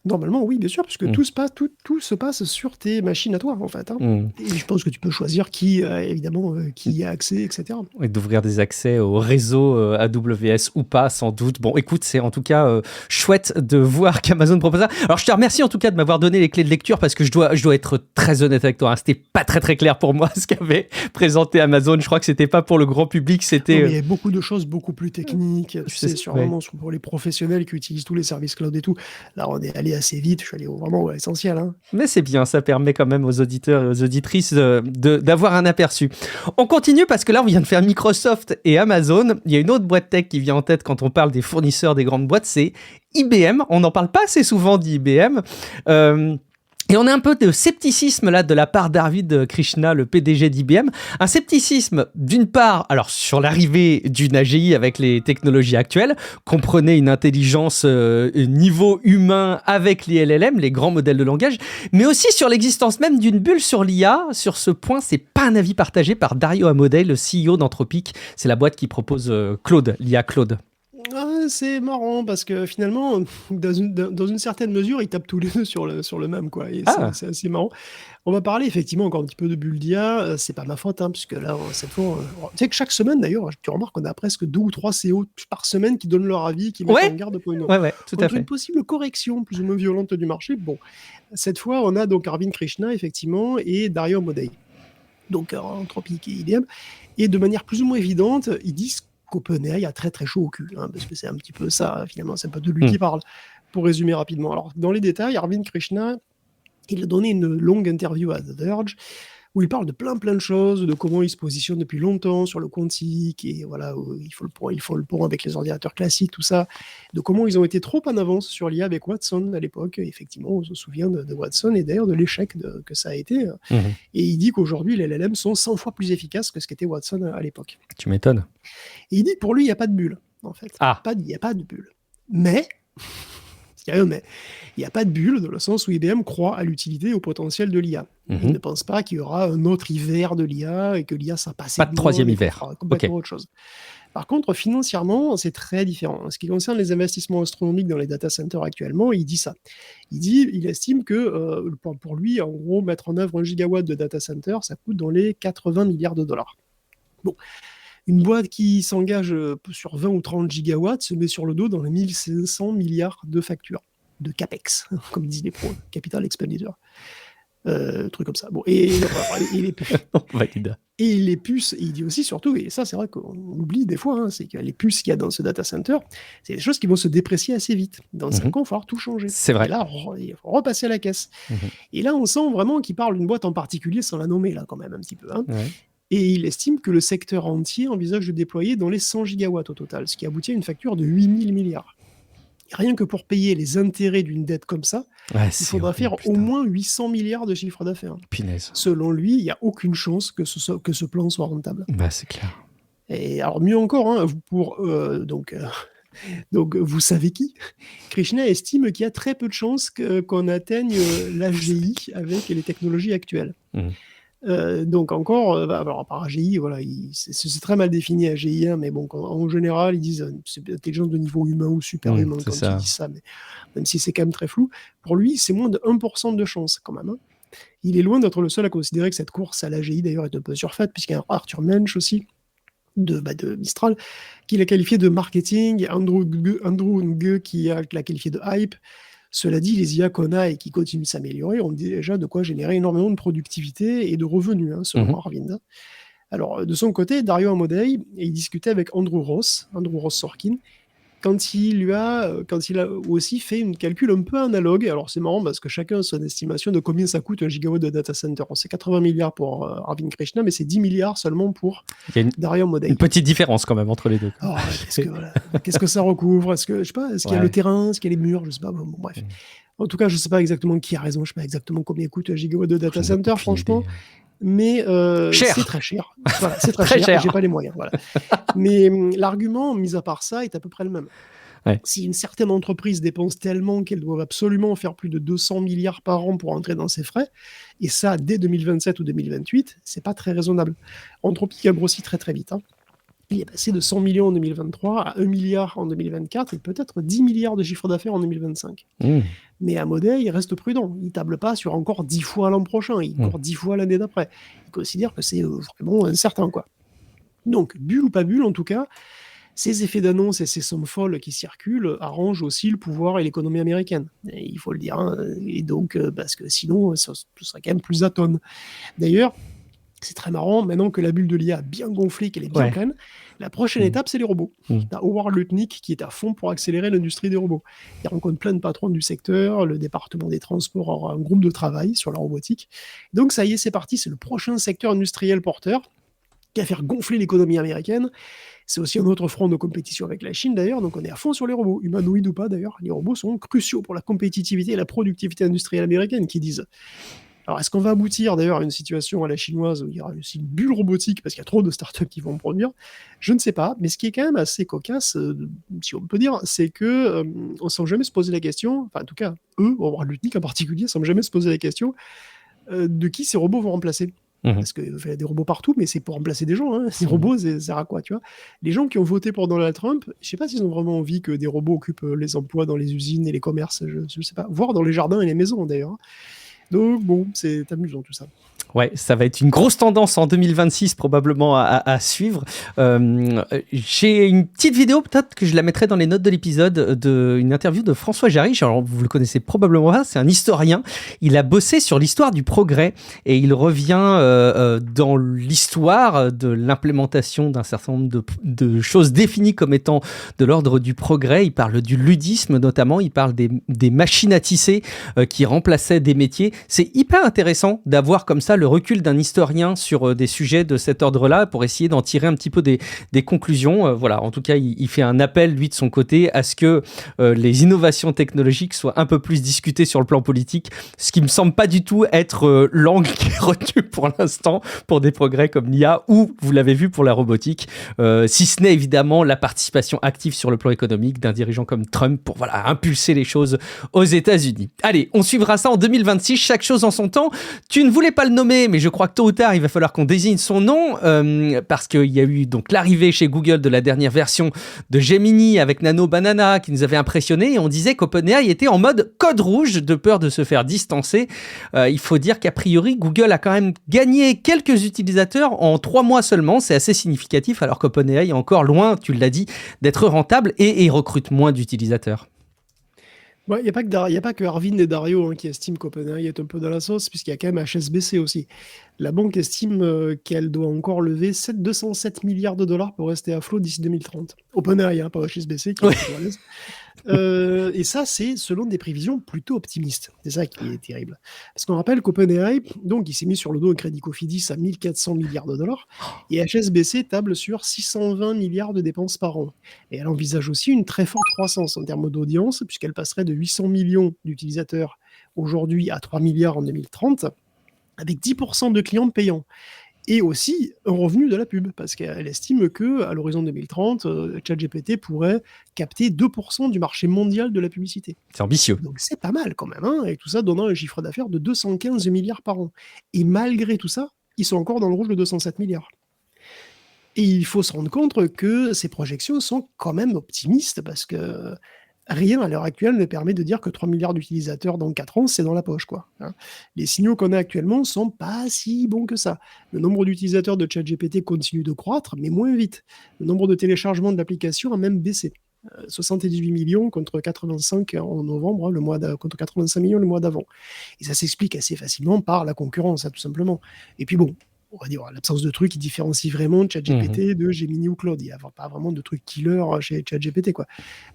Normalement, oui, bien sûr, puisque tout se passe sur tes machines à toi, en fait. Et je pense que tu peux choisir qui y a accès, etc. Et d'ouvrir des accès au réseau AWS ou pas, sans doute. Bon, écoute, c'est en tout cas chouette de voir qu'Amazon propose ça. Alors, je te remercie en tout cas de m'avoir donné les clés de lecture, parce que je dois être très honnête avec toi. C'était pas très très clair pour moi ce qu'avait présenté Amazon. Je crois que c'était pas pour le grand public. C'était. Il y a beaucoup de choses beaucoup plus techniques. Tu sais, vraiment pour les professionnels qui utilisent tous les services cloud et tout. Là, on est allé assez vite. Je suis allé vraiment à l'essentiel. Mais c'est bien, ça permet quand même aux auditeurs et aux auditrices d'avoir un aperçu. On continue parce que là, on vient de faire Microsoft et Amazon. Il y a une autre boîte tech qui vient en tête quand on parle des fournisseurs des grandes boîtes, c'est IBM. On n'en parle pas assez souvent d'IBM. Et on a un peu de scepticisme là de la part d'Arvind Krishna, le PDG d'IBM. Un scepticisme d'une part, alors sur l'arrivée d'une AGI avec les technologies actuelles, comprenez une intelligence niveau humain avec les LLM, les grands modèles de langage, mais aussi sur l'existence même d'une bulle sur l'IA. Sur ce point, c'est pas un avis partagé par Dario Amodei, le CEO d'Anthropic. C'est la boîte qui propose Claude, l'IA Claude. C'est marrant parce que finalement, dans une certaine mesure, ils tapent tous les deux sur le même, Et c'est assez marrant. On va parler effectivement encore un petit peu de bulle d'IA. C'est pas ma faute, puisque là, cette fois, tu sais que chaque semaine d'ailleurs, tu remarques qu'on a presque 2 ou 3 CO par semaine qui donnent leur avis, qui mettent en garde pour une possible correction plus ou moins violente du marché. Bon, cette fois, on a donc Arvind Krishna effectivement et Dario Amodei, donc Anthropic et IBM, et de manière plus ou moins évidente, ils disent qu'OpenAI a très très chaud au cul, parce que c'est un petit peu ça, finalement, c'est pas de lui qui parle, pour résumer rapidement. Alors, dans les détails, Arvind Krishna, il a donné une longue interview à The Verge, où il parle de plein de choses, de comment il se positionne depuis longtemps sur le quantique, et voilà, il faut le pont avec les ordinateurs classiques, tout ça, de comment ils ont été trop en avance sur l'IA avec Watson à l'époque. Et effectivement, on se souvient de Watson, et d'ailleurs de l'échec que ça a été. Et il dit qu'aujourd'hui, les LLM sont 100 fois plus efficaces que ce qu'était Watson à l'époque. Tu m'étonnes. Et il dit que pour lui, il n'y a pas de bulle, en fait. Il n'y a pas de bulle. Mais... mais il n'y a pas de bulle dans le sens où IBM croit à l'utilité et au potentiel de l'IA. Il ne pense pas qu'il y aura un autre hiver de l'IA et que l'IA sera passée. Pas de troisième hiver. Complètement autre chose. Par contre, financièrement, c'est très différent. En ce qui concerne les investissements astronomiques dans les data centers actuellement, il dit ça. Il estime que pour lui, en gros, mettre en œuvre 1 gigawatt de data center, ça coûte dans les 80 milliards de dollars. Bon, une boîte qui s'engage sur 20 ou 30 gigawatts se met sur le dos dans les 1500 milliards de factures, de CAPEX, comme disent les pros, Capital Expenditure. Truc comme ça. Bon, et les puces, il dit aussi surtout, et ça c'est vrai qu'on oublie des fois, hein, c'est que les puces qu'il y a dans ce data center, c'est des choses qui vont se déprécier assez vite. Dans 5 ans, il va falloir tout changer. C'est vrai. Et là, il faut repasser à la caisse. Et là, on sent vraiment qu'il parle d'une boîte en particulier sans la nommer, là, quand même, un petit peu. Hein. Ouais. Et il estime que le secteur entier envisage de déployer dans les 100 gigawatts au total, ce qui aboutit à une facture de 8000 milliards. Et rien que pour payer les intérêts d'une dette comme ça, il faudra faire au moins 800 milliards de chiffre d'affaires. Punaise. Selon lui, il n'y a aucune chance que ce plan soit rentable. Bah, c'est clair. Et alors, mieux encore, hein, donc vous savez qui ? Krishna estime qu'il y a très peu de chances qu'on atteigne l'AGI avec les technologies actuelles. Donc encore, alors par AGI, voilà, c'est très mal défini AGI, hein, mais bon, en général, ils disent c'est intelligence de niveau humain ou super-humain quand ils disent ça, mais même si c'est quand même très flou, pour lui, c'est moins de 1% de chance quand même. Hein. Il est loin d'être le seul à considérer que cette course à l'AGI d'ailleurs est un peu surfaite, puisqu'il y a Arthur Mensch aussi, de Mistral, qui l'a qualifié de marketing, Andrew Ng qui l'a qualifié de hype. Cela dit, les IA qu'on a et qui continuent de s'améliorer ont déjà de quoi générer énormément de productivité et de revenus, hein, selon Arvind. Alors, de son côté, Dario Amodei, il discutait avec Andrew Ross Sorkin, quand il a aussi fait un calcul un peu analogue. Alors, c'est marrant parce que chacun a son estimation de combien ça coûte un gigawatt de data center. C'est 80 milliards pour Arvind Krishna, mais c'est 10 milliards seulement pour Dario Amodei. Une petite différence quand même entre les deux. Oh, qu'est-ce que ça recouvre ? Est-ce qu'il y a le terrain ? Est-ce qu'il y a les murs ? Je sais pas. Bon, bref. En tout cas, je sais pas exactement qui a raison. Je sais pas exactement combien coûte un gigawatt de data center, franchement. Mais c'est très cher. Voilà, c'est très cher. J'ai pas les moyens. Voilà. Mais l'argument, mis à part ça, est à peu près le même. Ouais. Si une certaine entreprise dépense tellement qu'elle doit absolument faire plus de 200 milliards par an pour entrer dans ses frais, et ça dès 2027 ou 2028, c'est pas très raisonnable. Anthropic a grossi très très vite. Hein. Il est passé de 100 millions en 2023 à 1 milliard en 2024 et peut-être 10 milliards de chiffre d'affaires en 2025. Mais Amodei, il reste prudent. Il ne table pas sur encore 10 fois l'an prochain, encore 10 fois l'année d'après. Il considère que c'est vraiment incertain, quoi. Donc, bulle ou pas bulle, en tout cas, ces effets d'annonce et ces sommes folles qui circulent arrangent aussi le pouvoir et l'économie américaine. Et il faut le dire. Hein. Et donc, parce que sinon, ce serait quand même plus atone. D'ailleurs, c'est très marrant, maintenant que la bulle de l'IA a bien gonflé, qu'elle est bien pleine, la prochaine étape, c'est les robots. T'as Howard Lutnick qui est à fond pour accélérer l'industrie des robots. Il rencontre plein de patrons du secteur, le département des transports aura un groupe de travail sur la robotique. Donc ça y est, c'est parti, c'est le prochain secteur industriel porteur qui va faire gonfler l'économie américaine. C'est aussi un autre front de compétition avec la Chine d'ailleurs, donc on est à fond sur les robots, humanoïdes ou pas d'ailleurs. Les robots sont cruciaux pour la compétitivité et la productivité industrielle américaine, qui disent. Alors, est-ce qu'on va aboutir d'ailleurs à une situation à la chinoise où il y aura aussi une bulle robotique parce qu'il y a trop de startups qui vont produire ? Je ne sais pas, mais ce qui est quand même assez cocasse, si on peut dire, c'est que on ne semble jamais se poser la question, enfin en tout cas, Howard Lutnick en particulier, ne semble jamais se poser la question de qui ces robots vont remplacer. Parce qu'il y a des robots partout, mais c'est pour remplacer des gens. Hein. Ces robots, ça sert à quoi, tu vois ? Les gens qui ont voté pour Donald Trump, je ne sais pas s'ils ont vraiment envie que des robots occupent les emplois dans les usines et les commerces, je ne sais pas, voire dans les jardins et les maisons d'ailleurs. Donc bon, c'est amusant tout ça. Ouais, ça va être une grosse tendance en 2026 probablement à suivre. J'ai une petite vidéo, peut-être que je la mettrai dans les notes de l'épisode, une interview de François Jarry. Alors, vous le connaissez probablement pas, c'est un historien. Il a bossé sur l'histoire du progrès et il revient dans l'histoire de l'implémentation d'un certain nombre de choses définies comme étant de l'ordre du progrès. Il parle du ludisme notamment, il parle des machines à tisser qui remplaçaient des métiers. C'est hyper intéressant d'avoir comme ça le recul d'un historien sur des sujets de cet ordre-là pour essayer d'en tirer un petit peu des conclusions. Voilà, en tout cas, il fait un appel, lui, de son côté, à ce que les innovations technologiques soient un peu plus discutées sur le plan politique, ce qui me semble pas du tout être l'angle qui est retenu pour l'instant pour des progrès comme l'IA ou, vous l'avez vu, pour la robotique, si ce n'est évidemment la participation active sur le plan économique d'un dirigeant comme Trump pour impulser les choses aux États-Unis. Allez, on suivra ça en 2026, chaque chose en son temps. Tu ne voulais pas le nommer nommé, mais je crois que tôt ou tard, il va falloir qu'on désigne son nom, parce qu'il y a eu donc l'arrivée chez Google de la dernière version de Gemini avec Nano Banana qui nous avait impressionné, et on disait qu'OpenAI était en mode code rouge de peur de se faire distancer. Il faut dire qu'a priori, Google a quand même gagné quelques utilisateurs en 3 mois seulement, c'est assez significatif, alors qu'OpenAI est encore loin, tu l'as dit, d'être rentable et recrute moins d'utilisateurs. Ouais, il n'y a pas que y a pas que Arvind et Dario, hein, qui estiment qu'OpenAI est un peu dans la sauce, puisqu'il y a quand même HSBC aussi. La banque estime qu'elle doit encore lever 207 milliards de dollars pour rester à flot d'ici 2030. OpenAI, hein, pas HSBC, qui est Ouais. toujours à l'aise. Et ça, c'est selon des prévisions plutôt optimistes. C'est ça qui est terrible. Parce qu'on rappelle qu'OpenAI, donc, il s'est mis sur le dos un crédit Cofidis à 1400 milliards de dollars, et HSBC table sur 620 milliards de dépenses par an. Et elle envisage aussi une très forte croissance en termes d'audience, puisqu'elle passerait de 800 millions d'utilisateurs aujourd'hui à 3 milliards en 2030, avec 10% de clients payants. Et aussi un revenu de la pub, parce qu'elle estime qu'à l'horizon 2030, ChatGPT pourrait capter 2% du marché mondial de la publicité. C'est ambitieux. Donc c'est pas mal quand même, hein, et tout ça donnant un chiffre d'affaires de 215 milliards par an. Et malgré tout ça, ils sont encore dans le rouge de 207 milliards. Et il faut se rendre compte que ces projections sont quand même optimistes, parce que rien à l'heure actuelle ne permet de dire que 3 milliards d'utilisateurs dans 4 ans, c'est dans la poche, quoi, hein. Les signaux qu'on a actuellement sont pas si bons que ça. Le nombre d'utilisateurs de ChatGPT continue de croître, mais moins vite. Le nombre de téléchargements de l'application a même baissé. 78 millions contre 85 en novembre, hein, contre 85 millions le mois d'avant. Et ça s'explique assez facilement par la concurrence, hein, tout simplement. Et puis bon, on va dire l'absence de trucs qui différencient vraiment ChatGPT de Gemini ou Claude. Il n'y a pas vraiment de trucs killer chez ChatGPT, quoi.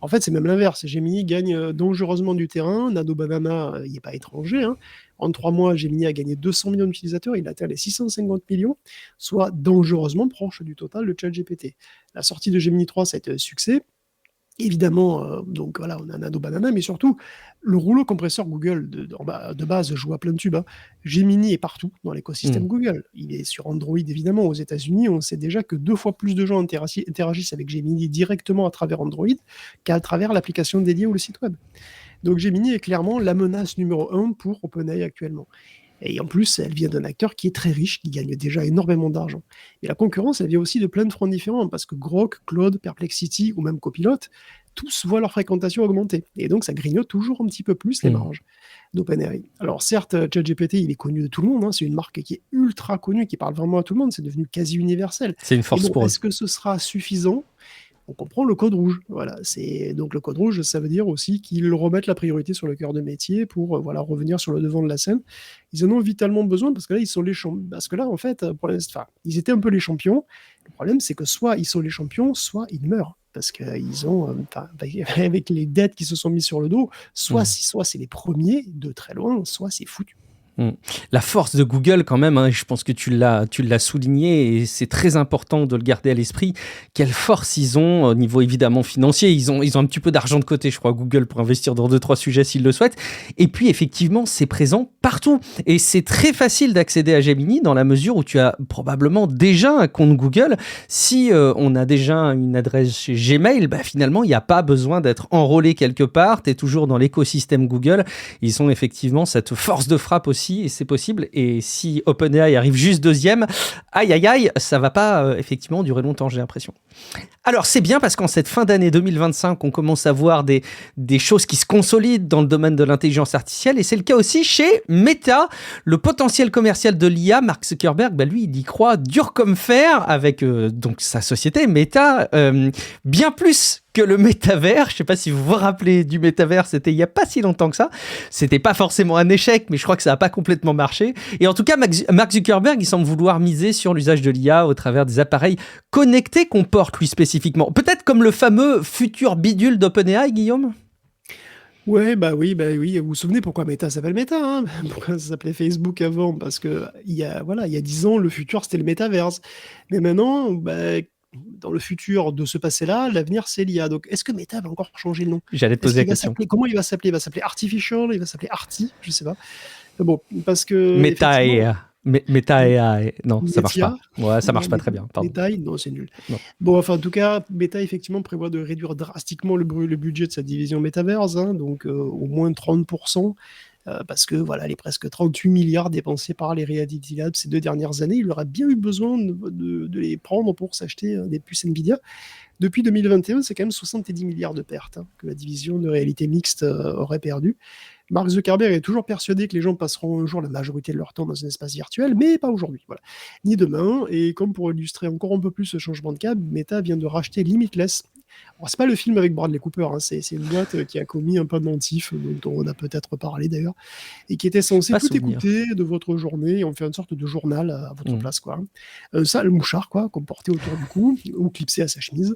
En fait, c'est même l'inverse. Gemini gagne dangereusement du terrain. Nano Banana, il n'est pas étranger, hein. En 3 mois, Gemini a gagné 200 millions d'utilisateurs. Il atteint les 650 millions, soit dangereusement proche du total de ChatGPT. La sortie de Gemini 3, ça a été un succès. Évidemment, donc voilà, on a Nano Banana, mais surtout, le rouleau compresseur Google de base joue à plein de tubes, hein. Gemini est partout dans l'écosystème Google. Il est sur Android, évidemment. Aux États-Unis, on sait déjà que 2 fois plus de gens interagissent avec Gemini directement à travers Android qu'à travers l'application dédiée ou le site web. Donc Gemini est clairement la menace numéro 1 pour OpenAI actuellement. Et en plus, elle vient d'un acteur qui est très riche, qui gagne déjà énormément d'argent. Et la concurrence, elle vient aussi de plein de fronts différents, parce que Grok, Claude, Perplexity ou même Copilot, tous voient leur fréquentation augmenter. Et donc, ça grignote toujours un petit peu plus les marges d'OpenAI. Alors certes, ChatGPT, il est connu de tout le monde, hein, c'est une marque qui est ultra connue, qui parle vraiment à tout le monde, c'est devenu quasi universel. C'est une force bon, pour eux. est-ce que ce sera suffisant? On comprend le code rouge. Voilà, donc le code rouge, ça veut dire aussi qu'ils remettent la priorité sur le cœur de métier pour voilà, revenir sur le devant de la scène. Ils en ont vitalement besoin parce que là, ils sont les champions. Parce que là, en fait, ils étaient un peu les champions. Le problème, c'est que soit ils sont les champions, soit ils meurent. Parce qu'ils ont, avec les dettes qui se sont mises sur le dos, soit c'est les premiers de très loin, soit c'est foutu. La force de Google quand même, hein, je pense que tu l'as souligné et c'est très important de le garder à l'esprit. Quelle force ils ont au niveau évidemment financier. Ils ont un petit peu d'argent de côté, je crois, Google, pour investir dans 2-3 sujets s'ils le souhaitent. Et puis effectivement, c'est présent partout. Et c'est très facile d'accéder à Gemini dans la mesure où tu as probablement déjà un compte Google. Si on a déjà une adresse chez Gmail, finalement, il n'y a pas besoin d'être enrôlé quelque part. Tu es toujours dans l'écosystème Google. Ils ont effectivement cette force de frappe aussi. Et c'est possible. Et si OpenAI arrive juste deuxième, aïe, ça va pas effectivement durer longtemps, j'ai l'impression. Alors c'est bien parce qu'en cette fin d'année 2025, on commence à voir des choses qui se consolident dans le domaine de l'intelligence artificielle. Et c'est le cas aussi chez Meta. Le potentiel commercial de l'IA, Mark Zuckerberg, lui, il y croit dur comme fer avec donc sa société Meta, bien plus que le métavers. Je ne sais pas si vous vous rappelez du métavers, c'était il n'y a pas si longtemps que ça. C'était pas forcément un échec, mais je crois que ça n'a pas complètement marché. Et en tout cas, Mark Zuckerberg, il semble vouloir miser sur l'usage de l'IA au travers des appareils connectés qu'on porte, lui, spécifiquement. Peut-être comme le fameux futur bidule d'OpenAI, Guillaume ? Ouais, oui. Vous vous souvenez pourquoi Meta s'appelle Meta, hein? Pourquoi ça s'appelait Facebook avant? Parce que il y a 10 ans, le futur, c'était le métaverse. Mais maintenant, dans le futur de ce passé-là, l'avenir, c'est l'IA. Donc, est-ce que Meta va encore changer le nom? J'allais te poser la question. Comment il va s'appeler? Il va s'appeler Artificial, il va s'appeler Arti, je sais pas. Mais bon, parce que... Meta AI, non, ça marche pas. Ouais, ça marche pas très bien. Pardon. Meta, non, c'est nul. Non. Bon, enfin, en tout cas, Meta, effectivement, prévoit de réduire drastiquement le budget de sa division Metaverse, hein, donc au moins 30%. parce que voilà, les presque 38 milliards dépensés par les Reality Labs ces 2 dernières années, il aurait bien eu besoin de les prendre pour s'acheter des puces Nvidia. Depuis 2021, c'est quand même 70 milliards de pertes que la division de réalité mixte aurait perdu. Mark Zuckerberg est toujours persuadé que les gens passeront un jour la majorité de leur temps dans un espace virtuel, mais pas aujourd'hui, voilà. Ni demain. Et comme pour illustrer encore un peu plus ce changement de cap, Meta vient de racheter Limitless. Alors, c'est pas le film avec Bradley Cooper, c'est une boîte qui a commis un pendentif, dont on a peut-être parlé d'ailleurs, et qui était censé Pas tout souvenir. écouter de votre journée, et on fait une sorte de journal à votre Mhm. place, quoi. Un sale mouchard, quoi, qu'on portait autour du cou, ou clipsé à sa chemise.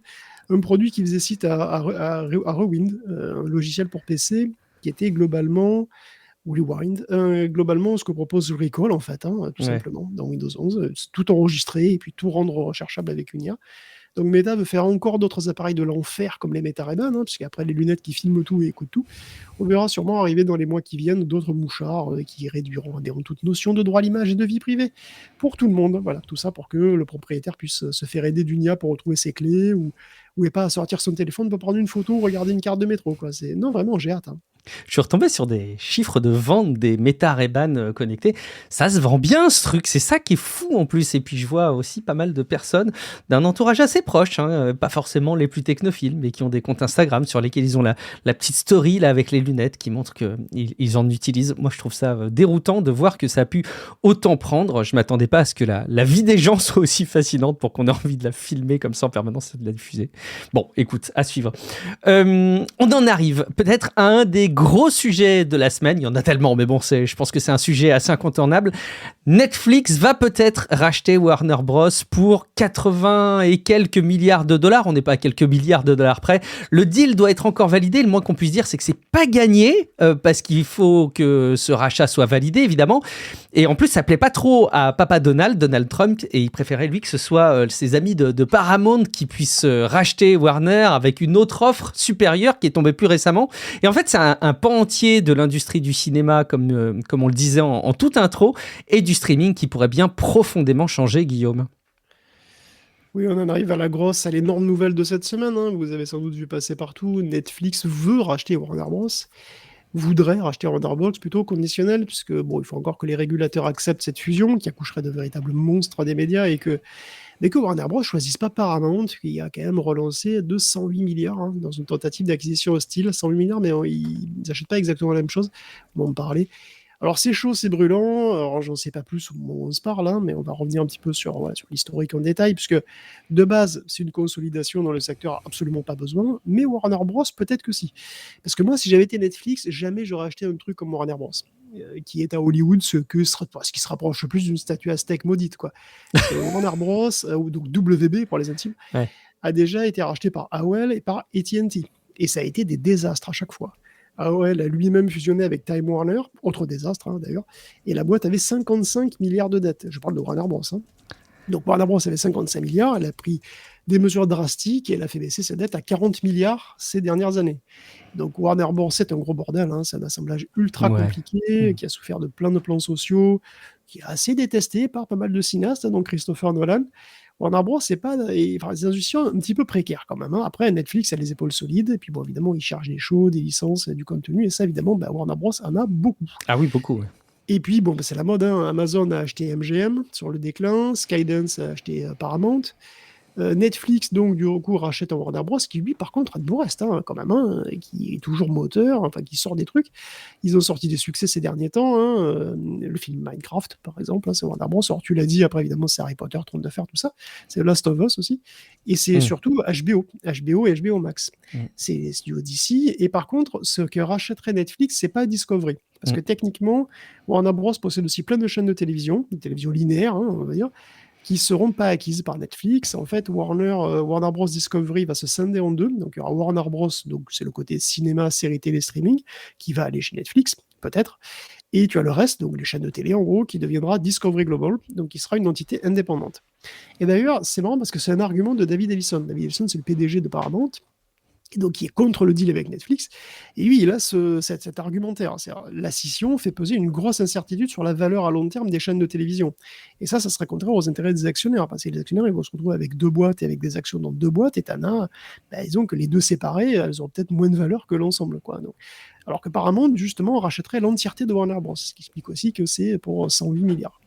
Un produit qui faisait site à Rewind, un logiciel pour PC, qui était globalement Rewind, globalement ce que propose Recall en fait, tout Ouais. simplement, dans Windows 11, c'est tout enregistrer et puis tout rendre recherchable avec une IA. Donc Meta veut faire encore d'autres appareils de l'enfer comme les Meta Ray-Ban, puisqu'après les lunettes qui filment tout et écoutent tout. On verra sûrement arriver dans les mois qui viennent d'autres mouchards qui réduiront toute notion de droit à l'image et de vie privée pour tout le monde. Voilà, tout ça pour que le propriétaire puisse se faire aider d'une IA pour retrouver ses clés ou ait pas à sortir son téléphone pour prendre une photo ou regarder une carte de métro. Quoi. Non, vraiment, j'ai hâte. Je suis retombé sur des chiffres de vente des Meta Ray-Ban connectés. Ça se vend bien ce truc, c'est ça qui est fou en plus. Et puis je vois aussi pas mal de personnes d'un entourage assez proche, pas forcément les plus technophiles, mais qui ont des comptes Instagram sur lesquels ils ont la petite story là avec les lunettes qui montre qu'ils en utilisent. Moi je trouve ça déroutant de voir que ça a pu autant prendre. Je m'attendais pas à ce que la vie des gens soit aussi fascinante pour qu'on ait envie de la filmer comme ça en permanence et de la diffuser. Bon, écoute, à suivre. On en arrive peut-être à un des gros sujets de la semaine. Il y en a tellement, mais bon, je pense que c'est un sujet assez incontournable. Netflix va peut-être racheter Warner Bros. Pour 80 et quelques milliards de dollars. On n'est pas à quelques milliards de dollars près. Le deal doit être encore validé. Le moins qu'on puisse dire, c'est que c'est pas gagné parce qu'il faut que ce rachat soit validé, évidemment. Et en plus, ça plaît pas trop à Papa Donald Trump, et il préférait lui que ce soit ses amis de Paramount qui puissent racheter Warner avec une autre offre supérieure qui est tombée plus récemment. Et en fait, c'est un pan entier de l'industrie du cinéma, comme on le disait en toute intro, et du streaming qui pourrait bien profondément changer, Guillaume. Oui, on en arrive à l'énorme nouvelle de cette semaine. Vous avez sans doute vu passer partout. Netflix veut racheter Warner Bros. Voudrait racheter Warner Bros. Plutôt conditionnel, puisque bon, il faut encore que les régulateurs acceptent cette fusion qui accoucherait de véritables monstres des médias mais que Warner Bros. Choisisse pas Paramount, qui a quand même relancé 208 milliards dans une tentative d'acquisition hostile. 108 milliards, mais ils n'achètent pas exactement la même chose. On va en parler. Alors c'est chaud, c'est brûlant, alors j'en sais pas plus au moment où on se parle, mais on va revenir un petit peu sur l'historique en détail, puisque de base, c'est une consolidation dont le secteur a absolument pas besoin, mais Warner Bros. Peut-être que si. Parce que moi, si j'avais été Netflix, jamais j'aurais acheté un truc comme Warner Bros. Qui est à Hollywood ce qui se rapproche le plus d'une statue aztèque maudite, quoi. Warner Bros, ou donc WB pour les intimes, Ouais. a déjà été racheté par AOL et par AT&T. Et ça a été des désastres à chaque fois. AOL a lui-même fusionné avec Time Warner, autre désastre d'ailleurs, et la boîte avait 55 milliards de dettes. Je parle de Warner Bros. Donc Warner Bros avait 55 milliards, elle a pris des mesures drastiques et elle a fait baisser ses dettes à 40 milliards ces dernières années. Donc Warner Bros c'est un gros bordel, c'est un assemblage ultra compliqué, qui a souffert de plein de plans sociaux, qui est assez détesté par pas mal de cinéastes, dont Christopher Nolan. Warner Bros, c'est pas des institutions un petit peu précaires quand même. Après, Netflix a les épaules solides, et puis bon, évidemment, ils chargent des shows, des licences, du contenu, et ça, évidemment, Warner Bros en a beaucoup. Ah oui, beaucoup. Ouais. Et puis, bon, c'est la mode. Amazon a acheté MGM sur le déclin, Skydance a acheté Paramount. Netflix, donc, du coup, rachète un Warner Bros. Qui, lui, par contre, a de beau reste, quand même, qui est toujours moteur, enfin, qui sort des trucs. Ils ont sorti des succès ces derniers temps. Le film Minecraft, par exemple, c'est Warner Bros. Alors, tu l'as dit, après, évidemment, c'est Harry Potter, Trône de Fer, tout ça. C'est Last of Us aussi. Et c'est surtout HBO et HBO Max. C'est les studios d'ici. Et par contre, ce que rachèterait Netflix, c'est pas Discovery. Parce que techniquement, Warner Bros. Possède aussi plein de chaînes de télévision linéaires, on va dire, qui seront pas acquises par Netflix. En fait, Warner Bros Discovery va se scinder en deux. Donc il y aura Warner Bros, donc c'est le côté cinéma, série télé, streaming, qui va aller chez Netflix, peut-être. Et tu as le reste, donc les chaînes de télé en gros, qui deviendra Discovery Global, donc qui sera une entité indépendante. Et d'ailleurs, c'est marrant parce que c'est un argument de David Ellison. David Ellison, c'est le PDG de Paramount. et donc qui est contre le deal avec Netflix. Et lui, il a cet argumentaire. La scission fait peser une grosse incertitude sur la valeur à long terme des chaînes de télévision. Et ça serait contraire aux intérêts des actionnaires, parce que les actionnaires, ils vont se retrouver avec 2 boîtes et avec des actions dans 2 boîtes, et disons que les deux séparées, elles ont peut-être moins de valeur que l'ensemble, quoi. Donc, alors que Paramount, justement, rachèterait l'entièreté de Warner Bros. Ce qui explique aussi que c'est pour 108 milliards.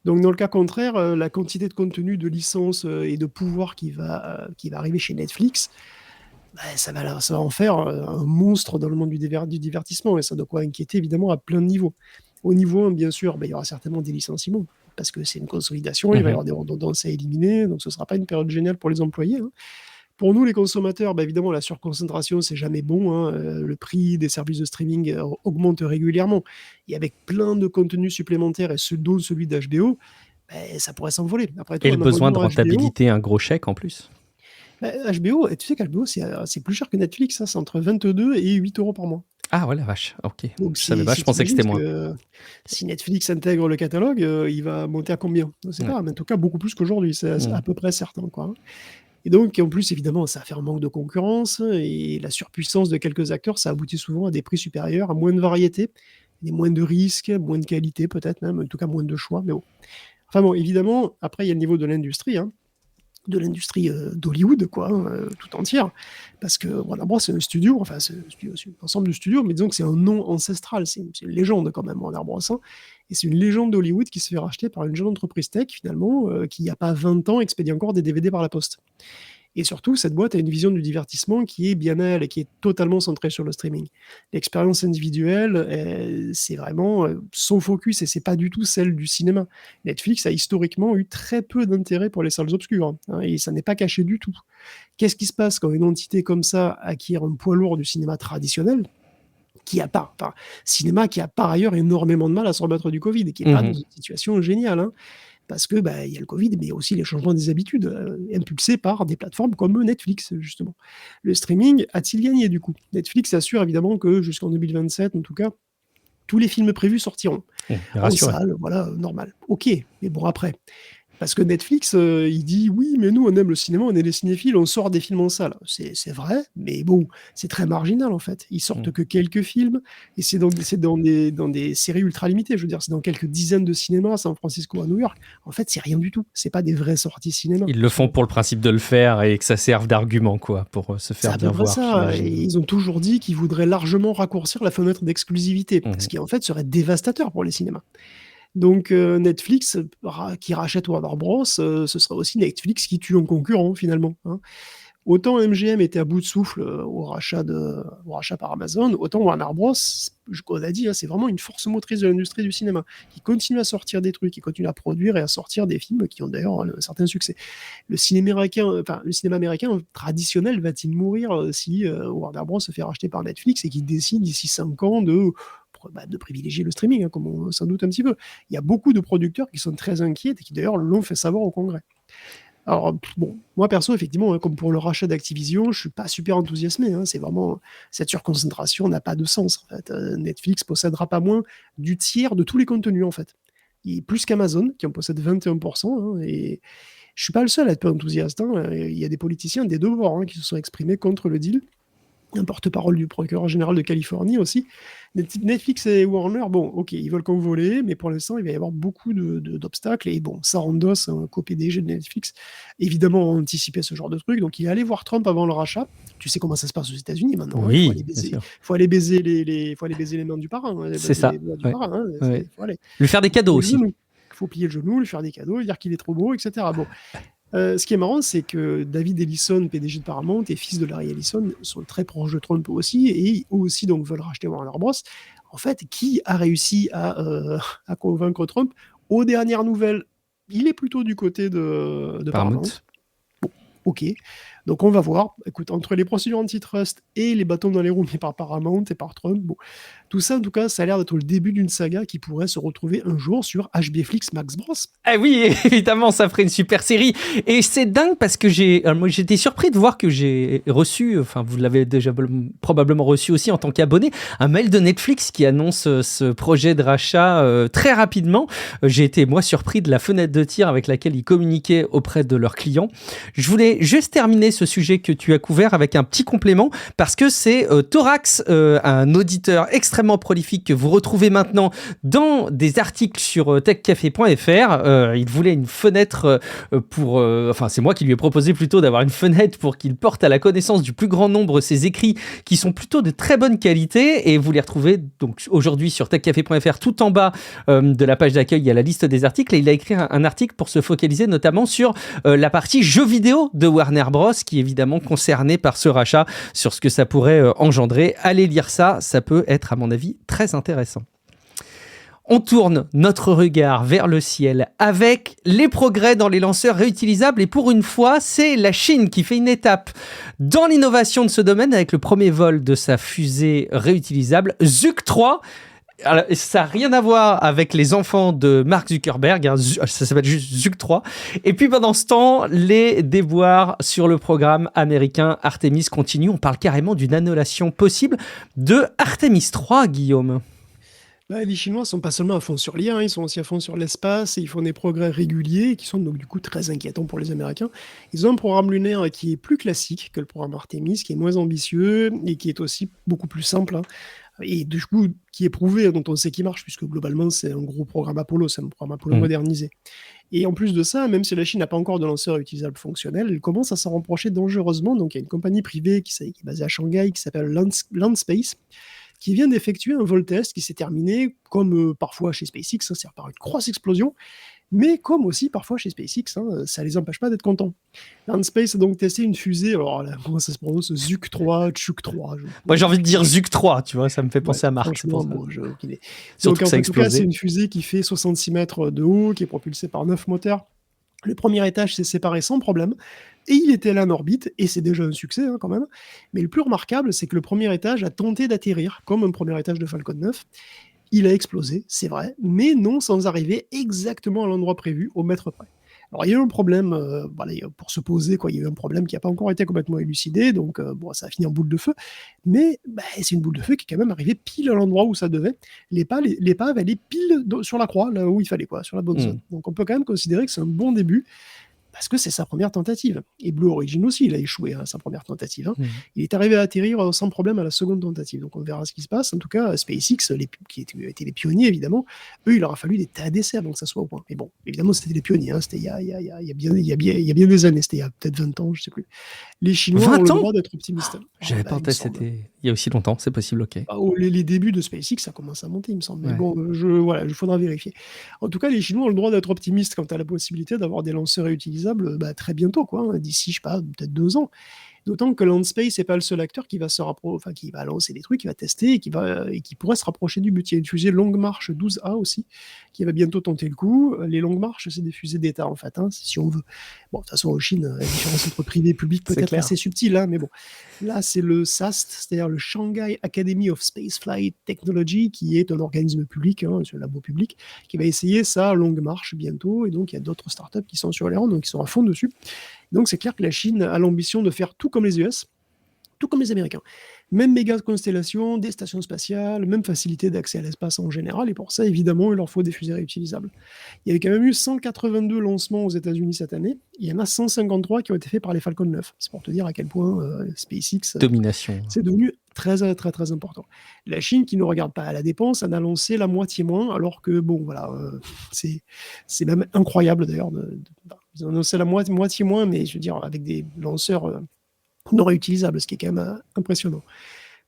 Donc, dans le cas contraire, la quantité de contenu, de licences et de pouvoir qui va arriver chez Netflix, ça va en faire un monstre dans le monde du divertissement, et ça doit quoi inquiéter évidemment à plein de niveaux. Au niveau 1, bien sûr, il y aura certainement des licenciements, parce que c'est une consolidation, il va y avoir des redondances à éliminer, donc ce ne sera pas une période géniale pour les employés. Pour nous, les consommateurs, évidemment, la surconcentration, c'est jamais bon. Le prix des services de streaming augmente régulièrement. Et avec plein de contenus supplémentaires, et dont celui d'HBO, ça pourrait s'envoler. Après tout, Et le besoin de rentabilité, un gros chèque en plus. HBO, tu sais qu'HBO, c'est plus cher que Netflix, c'est entre 22 et 8 euros par mois. Ah ouais, la vache, ok. Donc, Je savais pas, je pensais que c'était moins. Si Netflix intègre le catalogue, il va monter à combien? Je ne sais pas, mais en tout cas, beaucoup plus qu'aujourd'hui, c'est à peu près certain, quoi. Et donc, en plus, évidemment, ça fait un manque de concurrence, et la surpuissance de quelques acteurs, ça aboutit souvent à des prix supérieurs, à moins de variété, moins de risques, moins de qualité peut-être même, en tout cas moins de choix, mais bon. Enfin bon, évidemment, après, il y a le niveau de l'industrie, d'Hollywood, quoi, tout entière, parce que Warner Bros, c'est un studio, enfin, c'est un ensemble de studios, mais disons que c'est un nom ancestral, c'est une légende quand même, Warner Bros, et c'est une légende d'Hollywood qui se fait racheter par une jeune entreprise tech, finalement, qui, il n'y a pas 20 ans, expédie encore des DVD par la poste. Et surtout, cette boîte a une vision du divertissement qui est bien à elle et qui est totalement centrée sur le streaming. L'expérience individuelle, c'est vraiment son focus, et c'est pas du tout celle du cinéma. Netflix a historiquement eu très peu d'intérêt pour les salles obscures, et ça n'est pas caché du tout. Qu'est-ce qui se passe quand une entité comme ça acquiert un poids lourd du cinéma traditionnel, cinéma qui a par ailleurs énormément de mal à se remettre du Covid, et qui n'est pas dans une situation géniale, parce que il y a le Covid, mais il y a aussi les changements des habitudes, impulsés par des plateformes comme Netflix, justement. Le streaming a-t-il gagné, du coup? Netflix assure évidemment que jusqu'en 2027, en tout cas, tous les films prévus sortiront. En salle, voilà, normal. Ok, mais bon, après... Parce que Netflix, il dit « Oui, mais nous, on aime le cinéma, on est des cinéphiles, on sort des films en salle. » C'est vrai, mais bon, c'est très marginal, en fait. Ils sortent que quelques films, et c'est dans des séries ultra limitées. Je veux dire, c'est dans quelques dizaines de cinémas, à San Francisco, à New York. En fait, c'est rien du tout. C'est pas des vraies sorties cinéma. Ils le font pour le principe de le faire, et que ça serve d'argument, quoi, pour se faire bien voir. Ça. Et ils ont toujours dit qu'ils voudraient largement raccourcir la fenêtre d'exclusivité, ce qui, en fait, serait dévastateur pour les cinémas. Donc Netflix qui rachète Warner Bros, ce sera aussi Netflix qui tue un concurrent, finalement. Autant MGM était à bout de souffle au rachat par Amazon, autant Warner Bros, on l'a dit, c'est vraiment une force motrice de l'industrie du cinéma, qui continue à sortir des trucs, qui continue à produire et à sortir des films qui ont d'ailleurs un certain succès. Le cinéma américain traditionnel va-t-il mourir si Warner Bros se fait racheter par Netflix et qu'il décide d'ici 5 ans de privilégier le streaming, comme on s'en doute un petit peu. Il y a beaucoup de producteurs qui sont très inquiets et qui d'ailleurs l'ont fait savoir au Congrès. Alors, bon, moi perso, effectivement, comme pour le rachat d'Activision, je suis pas super enthousiasmé. C'est vraiment, cette surconcentration n'a pas de sens. En fait. Netflix possédera pas moins du tiers de tous les contenus, en fait. Et plus qu'Amazon, qui en possède 21%. Et je suis pas le seul à être peu enthousiaste. Il y a des politiciens des deux bords qui se sont exprimés contre le deal. Un porte-parole du procureur général de Californie aussi. Netflix et Warner, bon, ok, ils veulent convoler, mais pour l'instant, il va y avoir beaucoup d'obstacles. Et bon, Sarandos, un co-PDG de Netflix, évidemment, a anticipé ce genre de truc. Donc, il est allé voir Trump avant le rachat. Tu sais comment ça se passe aux États-Unis maintenant. Oui, il faut aller baiser les mains du parrain. C'est ça. Ouais. Lui faire des cadeaux aussi. Il faut plier le genou, lui faire des cadeaux, dire qu'il est trop beau, etc. Bon. Ce qui est marrant, c'est que David Ellison, PDG de Paramount, et fils de Larry Ellison, sont très proches de Trump aussi, et eux aussi donc veulent racheter Warner Bros. En fait, qui a réussi à convaincre Trump? Aux dernières nouvelles, il est plutôt du côté de Paramount. Bon, ok. Donc on va voir. Écoute, entre les procédures antitrust et les bâtons dans les roues mis par Paramount et par Trump, bon, tout ça, en tout cas, ça a l'air d'être le début d'une saga qui pourrait se retrouver un jour sur HBFlix Max Bros. Ah oui, évidemment, ça ferait une super série. Et c'est dingue parce que moi, j'étais surpris de voir que j'ai reçu, enfin, vous l'avez déjà probablement reçu aussi en tant qu'abonné, un mail de Netflix qui annonce ce projet de rachat très rapidement. J'ai été, moi, surpris de la fenêtre de tir avec laquelle ils communiquaient auprès de leurs clients. Je voulais juste terminer ce sujet que tu as couvert avec un petit complément, parce que c'est Thorax, un auditeur extrêmement prolifique que vous retrouvez maintenant dans des articles sur techcafé.fr. Il voulait une fenêtre enfin c'est moi qui lui ai proposé plutôt d'avoir une fenêtre pour qu'il porte à la connaissance du plus grand nombre ses écrits qui sont plutôt de très bonne qualité, et vous les retrouvez donc aujourd'hui sur techcafé.fr. Tout en bas de la page d'accueil, il y a la liste des articles, et il a écrit un article pour se focaliser notamment sur la partie jeux vidéo de Warner Bros, qui est évidemment concernée par ce rachat, sur ce que ça pourrait engendrer. Allez lire ça, ça peut être à mon avis très intéressant. On tourne notre regard vers le ciel avec les progrès dans les lanceurs réutilisables, et pour une fois, c'est la Chine qui fait une étape dans l'innovation de ce domaine avec le premier vol de sa fusée réutilisable Zhuk 3. Alors, ça n'a rien à voir avec les enfants de Mark Zuckerberg, ça s'appelle juste Zhuk 3. Et puis pendant ce temps, les déboires sur le programme américain Artemis continuent. On parle carrément d'une annulation possible de Artemis 3, Guillaume. Les Chinois sont pas seulement à fond sur l'IA, ils sont aussi à fond sur l'espace, et ils font des progrès réguliers qui sont donc du coup très inquiétants pour les Américains. Ils ont un programme lunaire qui est plus classique que le programme Artemis, qui est moins ambitieux et qui est aussi beaucoup plus simple, et du coup qui est prouvé, dont on sait qu'il marche, puisque globalement c'est un gros programme Apollo, c'est un programme Apollo modernisé. Et en plus de ça, même si la Chine n'a pas encore de lanceur utilisable fonctionnel, elle commence à s'en rapprocher dangereusement. Donc il y a une compagnie privée qui est basée à Shanghai, qui s'appelle Landspace, qui vient d'effectuer un vol test qui s'est terminé, comme parfois chez SpaceX, c'est-à-dire par une grosse explosion, mais comme aussi parfois chez SpaceX, ça les empêche pas d'être contents. Landspace a donc testé une fusée, alors là, comment ça se prononce, Zhuk 3, Chuk 3. Moi j'ai envie de dire Zhuk 3, tu vois, ça me fait penser à Marc. Franchement, bon, j'ai aucune idée. Surtout Donc que ça a en tout cas, explosé. c'est une fusée qui fait 66 mètres de haut, qui est propulsée par 9 moteurs. Le premier étage s'est séparé sans problème, et il était là en orbite, et c'est déjà un succès quand même. Mais le plus remarquable, c'est que le premier étage a tenté d'atterrir, comme un premier étage de Falcon 9. Il a explosé, c'est vrai, mais non sans arriver exactement à l'endroit prévu, au mètre près. Alors il y a eu un problème, pour se poser, il y a eu un problème qui n'a pas encore été complètement élucidé, donc ça a fini en boule de feu, mais c'est une boule de feu qui est quand même arrivée pile à l'endroit où ça devait. L'épave, elle est pile sur la croix, là où il fallait, sur la bonne zone. Donc on peut quand même considérer que c'est un bon début, parce que c'est sa première tentative. Et Blue Origin aussi, il a échoué à sa première tentative. Il est arrivé à atterrir sans problème à la seconde tentative. Donc on verra ce qui se passe. En tout cas, SpaceX, qui étaient les pionniers, évidemment, eux, il leur a fallu des tas d'essais avant que ça soit au point. Mais bon, évidemment, c'était les pionniers. C'était il y a bien des années. C'était il y a peut-être 20 ans, je ne sais plus. Les Chinois ont le droit d'être optimistes. J'avais pas en tête, c'était il y a aussi longtemps, c'est possible, ok. Les débuts de SpaceX, ça commence à monter, il me semble. Mais bon, il faudra vérifier. En tout cas, les Chinois ont le droit d'être optimistes quant à la possibilité d'avoir des lanceurs réutilisables très bientôt, d'ici, je sais pas, peut-être 2 ans. D'autant que Landspace n'est pas le seul acteur qui va qui va lancer des trucs, qui va tester et qui pourrait se rapprocher du but. Il y a une fusée Longue Marche 12A aussi, qui va bientôt tenter le coup. Les Longues Marches, c'est des fusées d'État, en fait, si on veut. Bon, de toute façon, en Chine, la différence entre privé et public peut être assez subtile, mais bon. Là, c'est le SAST, c'est-à-dire le Shanghai Academy of Spaceflight Technology, qui est un organisme public, un labo public, qui va essayer sa Longue Marche bientôt. Et donc, il y a d'autres startups qui sont sur les rangs, donc qui sont à fond dessus. Donc c'est clair que la Chine a l'ambition de faire tout comme les US, tout comme les Américains. Même méga constellation, des stations spatiales, même facilité d'accès à l'espace en général, et pour ça, évidemment, il leur faut des fusées réutilisables. Il y avait quand même eu 182 lancements aux États-Unis cette année, il y en a 153 qui ont été faits par les Falcon 9. C'est pour te dire à quel point SpaceX, domination, c'est devenu très, très, très important. La Chine, qui ne regarde pas à la dépense, en a lancé la moitié moins, alors que, c'est même incroyable d'ailleurs. Ils ont annoncé la moitié moins, mais je veux dire, avec des lanceurs non réutilisables, ce qui est quand même impressionnant.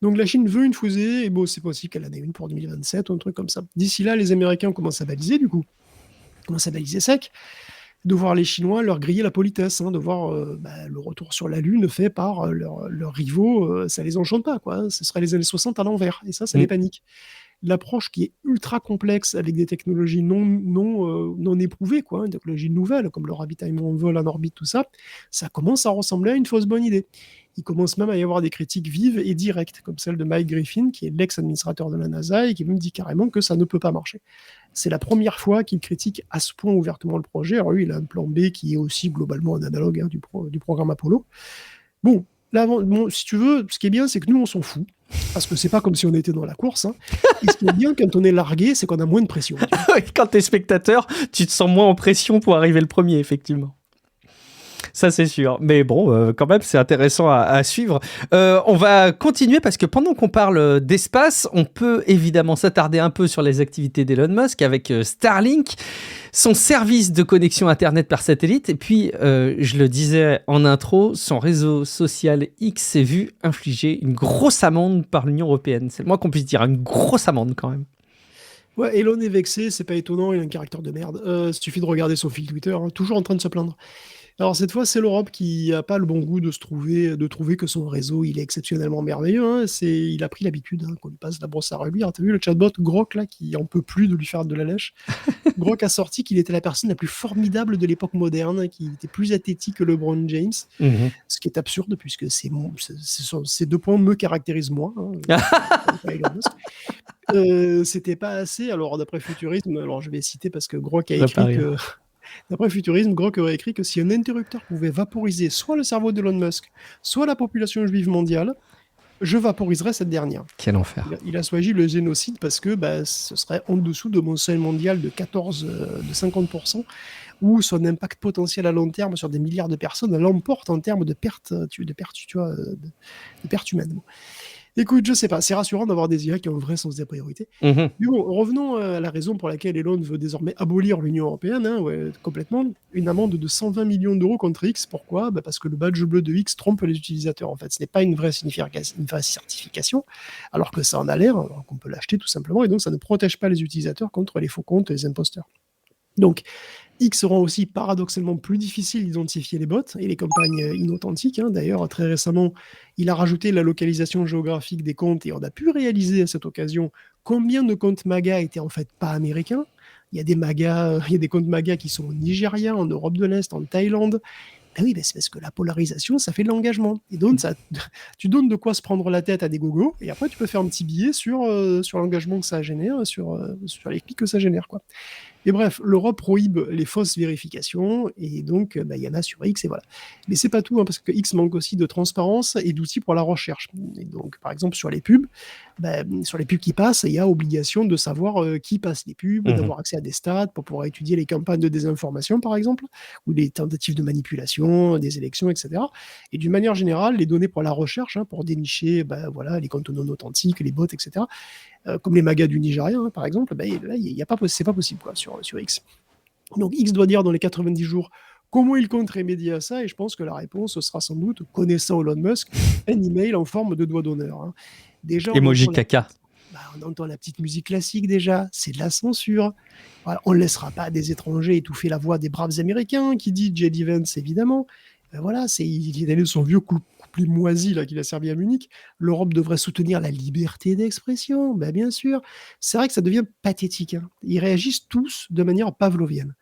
Donc la Chine veut une fusée, et c'est possible qu'elle en ait une pour 2027 ou un truc comme ça. D'ici là, les Américains commencent à baliser, du coup. Ils commencent à baliser sec, de voir les Chinois leur griller la politesse, de voir le retour sur la Lune fait par leurs rivaux, ça les enchante pas, Ce serait les années 60 à l'envers, et ça les panique. L'approche qui est ultra complexe avec des technologies non éprouvées, des technologies nouvelles, comme le ravitaillement en vol en orbite, tout ça, ça commence à ressembler à une fausse bonne idée. Il commence même à y avoir des critiques vives et directes, comme celle de Mike Griffin, qui est l'ex-administrateur de la NASA, et qui me dit carrément que ça ne peut pas marcher. C'est la première fois qu'il critique à ce point ouvertement le projet. Alors lui, il a un plan B qui est aussi globalement un analogue du programme Apollo. Bon, là, si tu veux, ce qui est bien, c'est que nous, on s'en fout. Parce que c'est pas comme si on était dans la course. Et ce qui est bien quand on est largué, c'est qu'on a moins de pression. Quand t'es spectateur, tu te sens moins en pression pour arriver le premier, effectivement. Ça, c'est sûr. Mais bon, quand même, c'est intéressant à suivre. On va continuer parce que pendant qu'on parle d'espace, on peut évidemment s'attarder un peu sur les activités d'Elon Musk avec Starlink, son service de connexion Internet par satellite. Et puis, je le disais en intro, son réseau social X s'est vu infliger une grosse amende par l'Union européenne. C'est le moins qu'on puisse dire, une grosse amende quand même. Ouais, Elon est vexé, c'est pas étonnant, il a un caractère de merde. Il suffit de regarder son fil Twitter, hein, toujours en train de se plaindre. Alors cette fois, c'est l'Europe qui a pas le bon goût de trouver que son réseau, il est exceptionnellement merveilleux, hein. Il a pris l'habitude, hein, qu'on lui passe la brosse à reluire. T'as vu le chatbot Grok, là, qui en peut plus de lui faire de la lèche? Grok a sorti qu'il était la personne la plus formidable de l'époque moderne, qu'il était plus athlétique que LeBron James, Mhm. ce qui est absurde puisque ces 2 points me caractérisent moi, hein, pas Elon Musk. C'était pas assez. Alors, d'après Futurisme, alors je vais citer parce que Grok a Ça écrit paraît. que. D'après Futurisme, Grok aurait écrit que si un interrupteur pouvait vaporiser soit le cerveau d'Elon Musk, soit la population juive mondiale, je vaporiserais cette dernière. Quel enfer. Il a choisi le génocide parce que ce serait en dessous de mon seuil mondial de 50%, où son impact potentiel à long terme sur des milliards de personnes l'emporte en termes de pertes, de pertes humaines. Bon. Écoute, je sais pas, c'est rassurant d'avoir des IA qui ont un vrai sens des priorités. Mhm. Mais bon, revenons à la raison pour laquelle Elon veut désormais abolir l'Union européenne, hein, ouais, complètement. Une amende de 120 millions d'euros contre X. Pourquoi? Parce que le badge bleu de X trompe les utilisateurs. En fait, ce n'est pas une vraie certification, alors que ça en a l'air, alors qu'on peut l'acheter tout simplement, et donc ça ne protège pas les utilisateurs contre les faux comptes et les imposteurs. Donc, X rend aussi paradoxalement plus difficile d'identifier les bots et les campagnes inauthentiques, hein. D'ailleurs, très récemment, il a rajouté la localisation géographique des comptes et on a pu réaliser à cette occasion combien de comptes MAGA étaient en fait pas américains. Il y a des comptes MAGA qui sont au Nigeria, en Europe de l'Est, en Thaïlande. Ben oui, c'est parce que la polarisation, ça fait de l'engagement. Et donc, tu donnes de quoi se prendre la tête à des gogos, et après, tu peux faire un petit billet sur l'engagement que ça génère, sur les clics que ça génère, quoi. Et bref, l'Europe prohibe les fausses vérifications, et donc il y en a sur X, et voilà. Mais c'est pas tout, hein, parce que X manque aussi de transparence et d'outils pour la recherche. Et donc, par exemple, sur les pubs qui passent, il y a obligation de savoir qui passe les pubs, d'avoir accès à des stats pour pouvoir étudier les campagnes de désinformation, par exemple, ou les tentatives de manipulation des élections, etc. Et d'une manière générale, les données pour la recherche, hein, pour dénicher les comptes non authentiques, les bots, etc., comme les magas du Nigeria, hein, par exemple, là, c'est pas possible quoi, sur X. Donc X doit dire dans les 90 jours comment il compte remédier à ça, et je pense que la réponse sera sans doute, connaissant Elon Musk, un email en forme de doigt d'honneur, hein. Déjà, Emoji caca. on entend la petite musique classique déjà, c'est de la censure. Voilà, on ne laissera pas des étrangers étouffer la voix des braves Américains, qui dit J.D. Vance évidemment. Voilà, il est allé de son vieux couplet moisi là, qu'il a servi à Munich. L'Europe devrait soutenir la liberté d'expression, bien sûr. C'est vrai que ça devient pathétique, hein. Ils réagissent tous de manière pavlovienne.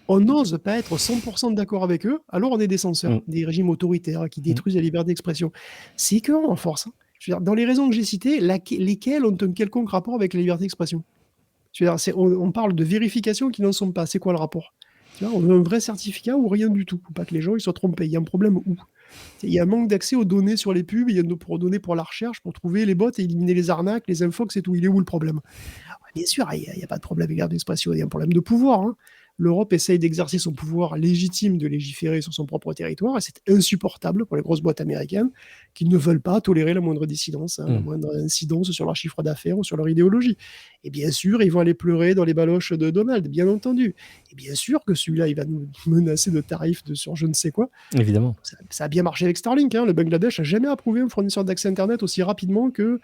On n'ose pas être 100% d'accord avec eux, alors on est des censeurs, des régimes autoritaires qui détruisent la liberté d'expression. C'est que en force, hein. Je veux dire, dans les raisons que j'ai citées, lesquelles ont un quelconque rapport avec la liberté d'expression? Je veux dire, on parle de vérifications qui n'en sont pas. C'est quoi le rapport? Tu vois, on veut un vrai certificat ou rien du tout, pour pas que les gens ils soient trompés. Il y a un problème où? Il y a un manque d'accès aux données sur les pubs, il y a aux données pour la recherche, pour trouver les bots et éliminer les arnaques, les infox et tout. Il est où le problème? Bien sûr, il n'y a pas de problème avec la liberté d'expression, il y a un problème de pouvoir, hein. L'Europe essaye d'exercer son pouvoir légitime de légiférer sur son propre territoire, et c'est insupportable pour les grosses boîtes américaines qui ne veulent pas tolérer la moindre dissidence, hein, la moindre incidence sur leur chiffre d'affaires ou sur leur idéologie. Et bien sûr, ils vont aller pleurer dans les baloches de Donald, bien entendu. Et bien sûr que celui-là, il va nous menacer de tarifs sur je ne sais quoi. Évidemment. Ça a bien marché avec Starlink, hein. Le Bangladesh n'a jamais approuvé un fournisseur d'accès Internet aussi rapidement que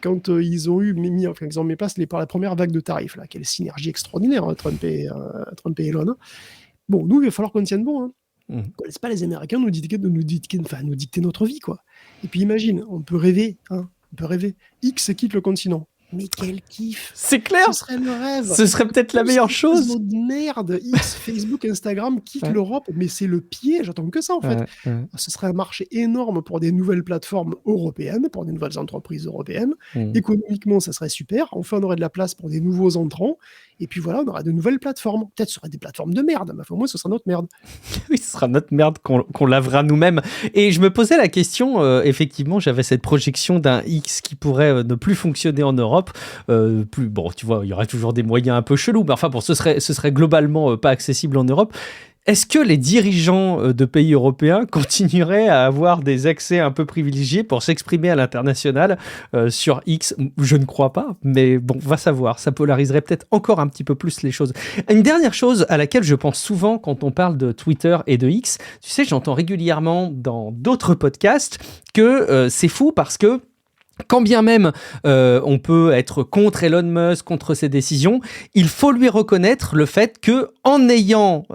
quand ils ont mis en place la première vague de tarifs. Là. Quelle synergie extraordinaire, hein, Trump et Elon. Hein. Bon, nous, il va falloir qu'on tienne bon. Hein. On ne laisse pas les Américains nous dicter notre vie, quoi. Et puis imagine, on peut rêver. X quitte le continent. Mais quel kiff! C'est clair! Ce serait le rêve! Ce serait peut-être la meilleure chose! De merde! X, Facebook, Instagram quittent l'Europe, mais c'est le pied, j'attends que ça en fait. Ce serait un marché énorme pour des nouvelles plateformes européennes, pour des nouvelles entreprises européennes. Économiquement, ça serait super. Enfin, on aurait de la place pour des nouveaux entrants. Et puis voilà, on aura de nouvelles plateformes. Peut-être ce seraient des plateformes de merde, mais au moins ce sera notre merde. Oui, ce sera notre merde qu'on lavera nous-mêmes. Et je me posais la question, effectivement, j'avais cette projection d'un X qui pourrait ne plus fonctionner en Europe. Bon, tu vois, il y aurait toujours des moyens un peu chelous, mais enfin bon, ce serait globalement pas accessible en Europe. est-ce que les dirigeants de pays européens continueraient à avoir des accès un peu privilégiés pour s'exprimer à l'international sur X? Je ne crois pas, mais bon, va savoir. Ça polariserait peut-être encore un petit peu plus les choses. Une dernière chose à laquelle je pense souvent quand on parle de Twitter et de X, tu sais, j'entends régulièrement dans d'autres podcasts que c'est fou parce que quand bien même on peut être contre Elon Musk, contre ses décisions, il faut lui reconnaître le fait que en ayant,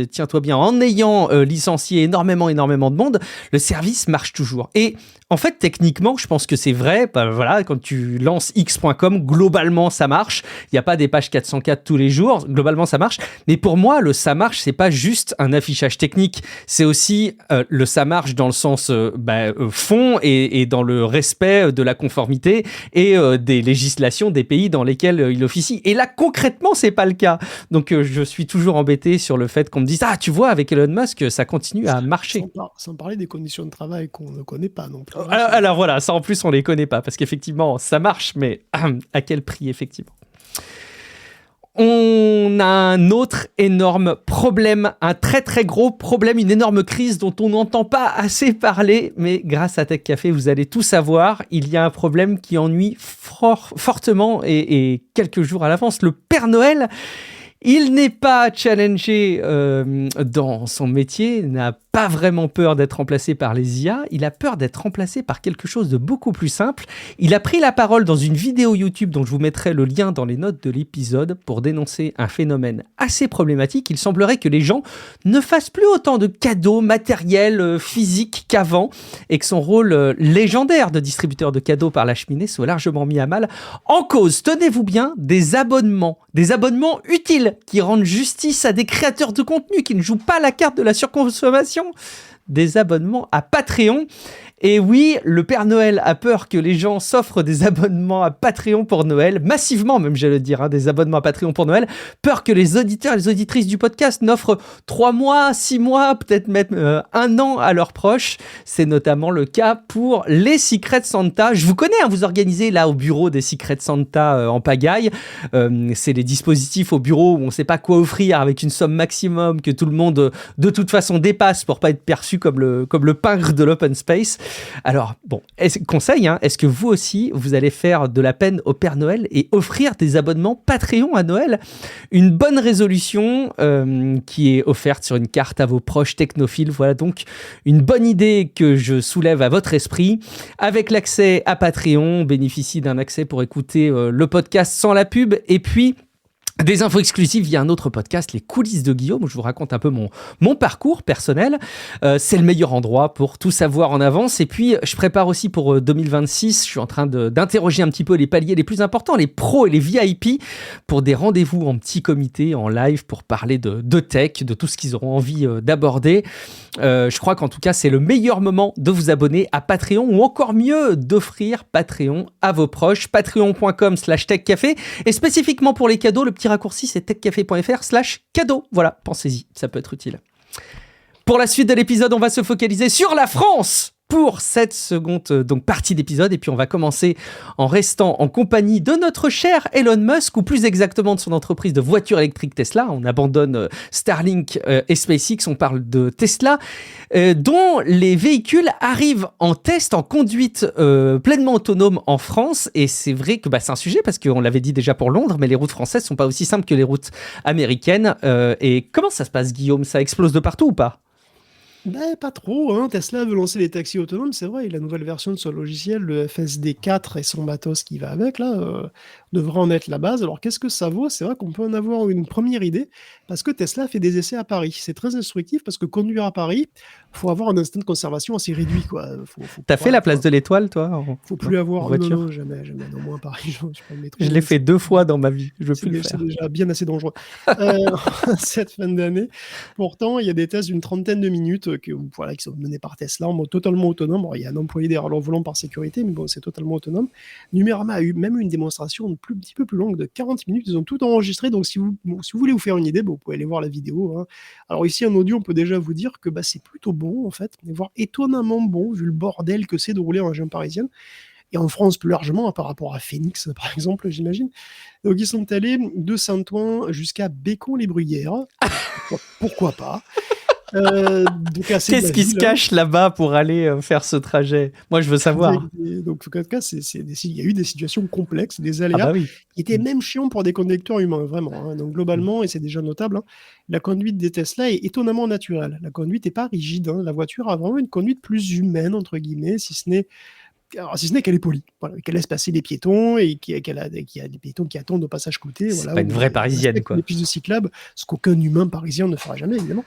tiens-toi bien, en ayant licencié énormément de monde, le service marche toujours. Et en fait, techniquement, je pense que c'est vrai. Bah, voilà, quand tu lances x.com, globalement, ça marche. Il n'y a pas des pages 404 tous les jours. Globalement, ça marche. Mais pour moi, le ça marche, c'est pas juste un affichage technique. C'est aussi le ça marche dans le sens fond et dans le respect de la conformité et des législations des pays dans lesquels il officie. Et là, concrètement, c'est pas le cas. Donc, je suis toujours embêté sur le fait qu'on me dise « Ah, tu vois, avec Elon Musk, ça continue à marcher. » Sans parler des conditions de travail qu'on ne connaît pas non plus. Alors voilà, ça en plus on les connaît pas parce qu'effectivement ça marche, mais à quel prix effectivement? On a un autre énorme problème, un très très gros problème, une énorme crise dont on n'entend pas assez parler, mais grâce à Tech Café, vous allez tout savoir. Il y a un problème qui ennuie fortement et quelques jours à l'avance. Le Père Noël, il n'est pas challengé dans son métier, n'a pas vraiment peur d'être remplacé par les IA, il a peur d'être remplacé par quelque chose de beaucoup plus simple. Il a pris la parole dans une vidéo YouTube dont je vous mettrai le lien dans les notes de l'épisode pour dénoncer un phénomène assez problématique. Il semblerait que les gens ne fassent plus autant de cadeaux matériels, physiques qu'avant et que son rôle légendaire de distributeur de cadeaux par la cheminée soit largement mis à mal. En cause, tenez-vous bien, des abonnements utiles qui rendent justice à des créateurs de contenu qui ne jouent pas la carte de la surconsommation, des abonnements à Patreon. Et oui, le Père Noël a peur que les gens s'offrent des abonnements à Patreon pour Noël, massivement même, j'allais dire, des abonnements à Patreon pour Noël, peur que les auditeurs et les auditrices du podcast n'offrent 3 mois, 6 mois, peut-être même 1 an à leurs proches. C'est notamment le cas pour les Secret Santa. Je vous connais, vous organisez là au bureau des Secret Santa en pagaille. C'est les dispositifs au bureau où on ne sait pas quoi offrir avec une somme maximum que tout le monde de toute façon dépasse pour pas être perçu comme le pingre de l'open space. Alors, bon, conseil, est-ce que vous aussi, vous allez faire de la peine au Père Noël et offrir des abonnements Patreon à Noël? Une bonne résolution qui est offerte sur une carte à vos proches technophiles. Voilà donc une bonne idée que je soulève à votre esprit. Avec l'accès à Patreon, on bénéficie d'un accès pour écouter le podcast sans la pub et puis des infos exclusives via un autre podcast, Les Coulisses de Guillaume, où je vous raconte un peu mon parcours personnel. C'est le meilleur endroit pour tout savoir en avance. Et puis, je prépare aussi pour 2026, je suis en train d'interroger un petit peu les paliers les plus importants, les pros et les VIP, pour des rendez-vous en petit comité, en live, pour parler de tech, de tout ce qu'ils auront envie d'aborder. Je crois qu'en tout cas, c'est le meilleur moment de vous abonner à Patreon, ou encore mieux, d'offrir Patreon à vos proches. Patreon.com/techcafé. Et spécifiquement pour les cadeaux, le petit raccourci, c'est techcafé.fr/cadeau. Voilà, pensez-y, ça peut être utile. Pour la suite de l'épisode, on va se focaliser sur la France pour cette seconde partie d'épisode. Et puis, on va commencer en restant en compagnie de notre cher Elon Musk, ou plus exactement de son entreprise de voitures électriques Tesla. On abandonne Starlink et SpaceX, on parle de Tesla, dont les véhicules arrivent en test, en conduite pleinement autonome en France. Et c'est vrai que c'est un sujet, parce qu'on l'avait dit déjà pour Londres, mais les routes françaises ne sont pas aussi simples que les routes américaines. Et comment ça se passe, Guillaume? Ça explose de partout ou pas? Pas trop, Tesla veut lancer les taxis autonomes, c'est vrai, et la nouvelle version de son logiciel, le FSD4 et son matos qui va avec, là, devra en être la base. Alors, qu'est-ce que ça vaut? C'est vrai qu'on peut en avoir une première idée, parce que Tesla fait des essais à Paris. C'est très instructif, parce que conduire à Paris, faut avoir un instinct de conservation assez réduit, quoi. T'as fait la place de l'Étoile, toi, faut plus avoir... voiture? Non, jamais, non, moi, à Paris, je prends le métro. Je l'ai fait 2 fois dans ma vie, je veux plus le C'est faire. déjà bien assez dangereux. Cette fin d'année, pourtant, il y a des tests d'une 30aine de minutes qui sont menés par Tesla en mode totalement autonome. Bon, il y a un employé derrière le volant par sécurité, mais bon, c'est totalement autonome. Numérama a eu même une démonstration un petit peu plus longue de 40 minutes. Ils ont tout enregistré, donc si vous voulez vous faire une idée, vous pouvez aller voir la vidéo. Alors ici, en audio, on peut déjà vous dire que c'est plutôt bon, en fait, voire étonnamment bon, vu le bordel que c'est de rouler en région parisienne. et en France plus largement par rapport à Phoenix, par exemple, j'imagine. Donc ils sont allés de Saint-Ouen jusqu'à Bécon-les-Bruyères. Pourquoi pas? Donc assez de Qu'est-ce la qui se ville, hein. cache là-bas pour aller faire ce trajet? Moi, je veux savoir. Donc, en tout cas, il y a eu des situations complexes, des Ah aléas bah oui. qui étaient même chiants pour des conducteurs humains, vraiment, hein. Donc, globalement, et c'est déjà notable, hein, la conduite des Tesla est étonnamment naturelle. La conduite n'est pas rigide, hein. La voiture a vraiment une conduite plus humaine, entre guillemets, si ce n'est qu'elle est polie, voilà, qu'elle laisse passer les piétons et qu'il y a des piétons qui attendent au passage côté, C'est voilà, pas une où vraie elle parisienne, respecte quoi. les pistes de cyclables, ce qu'aucun humain parisien ne fera jamais, évidemment.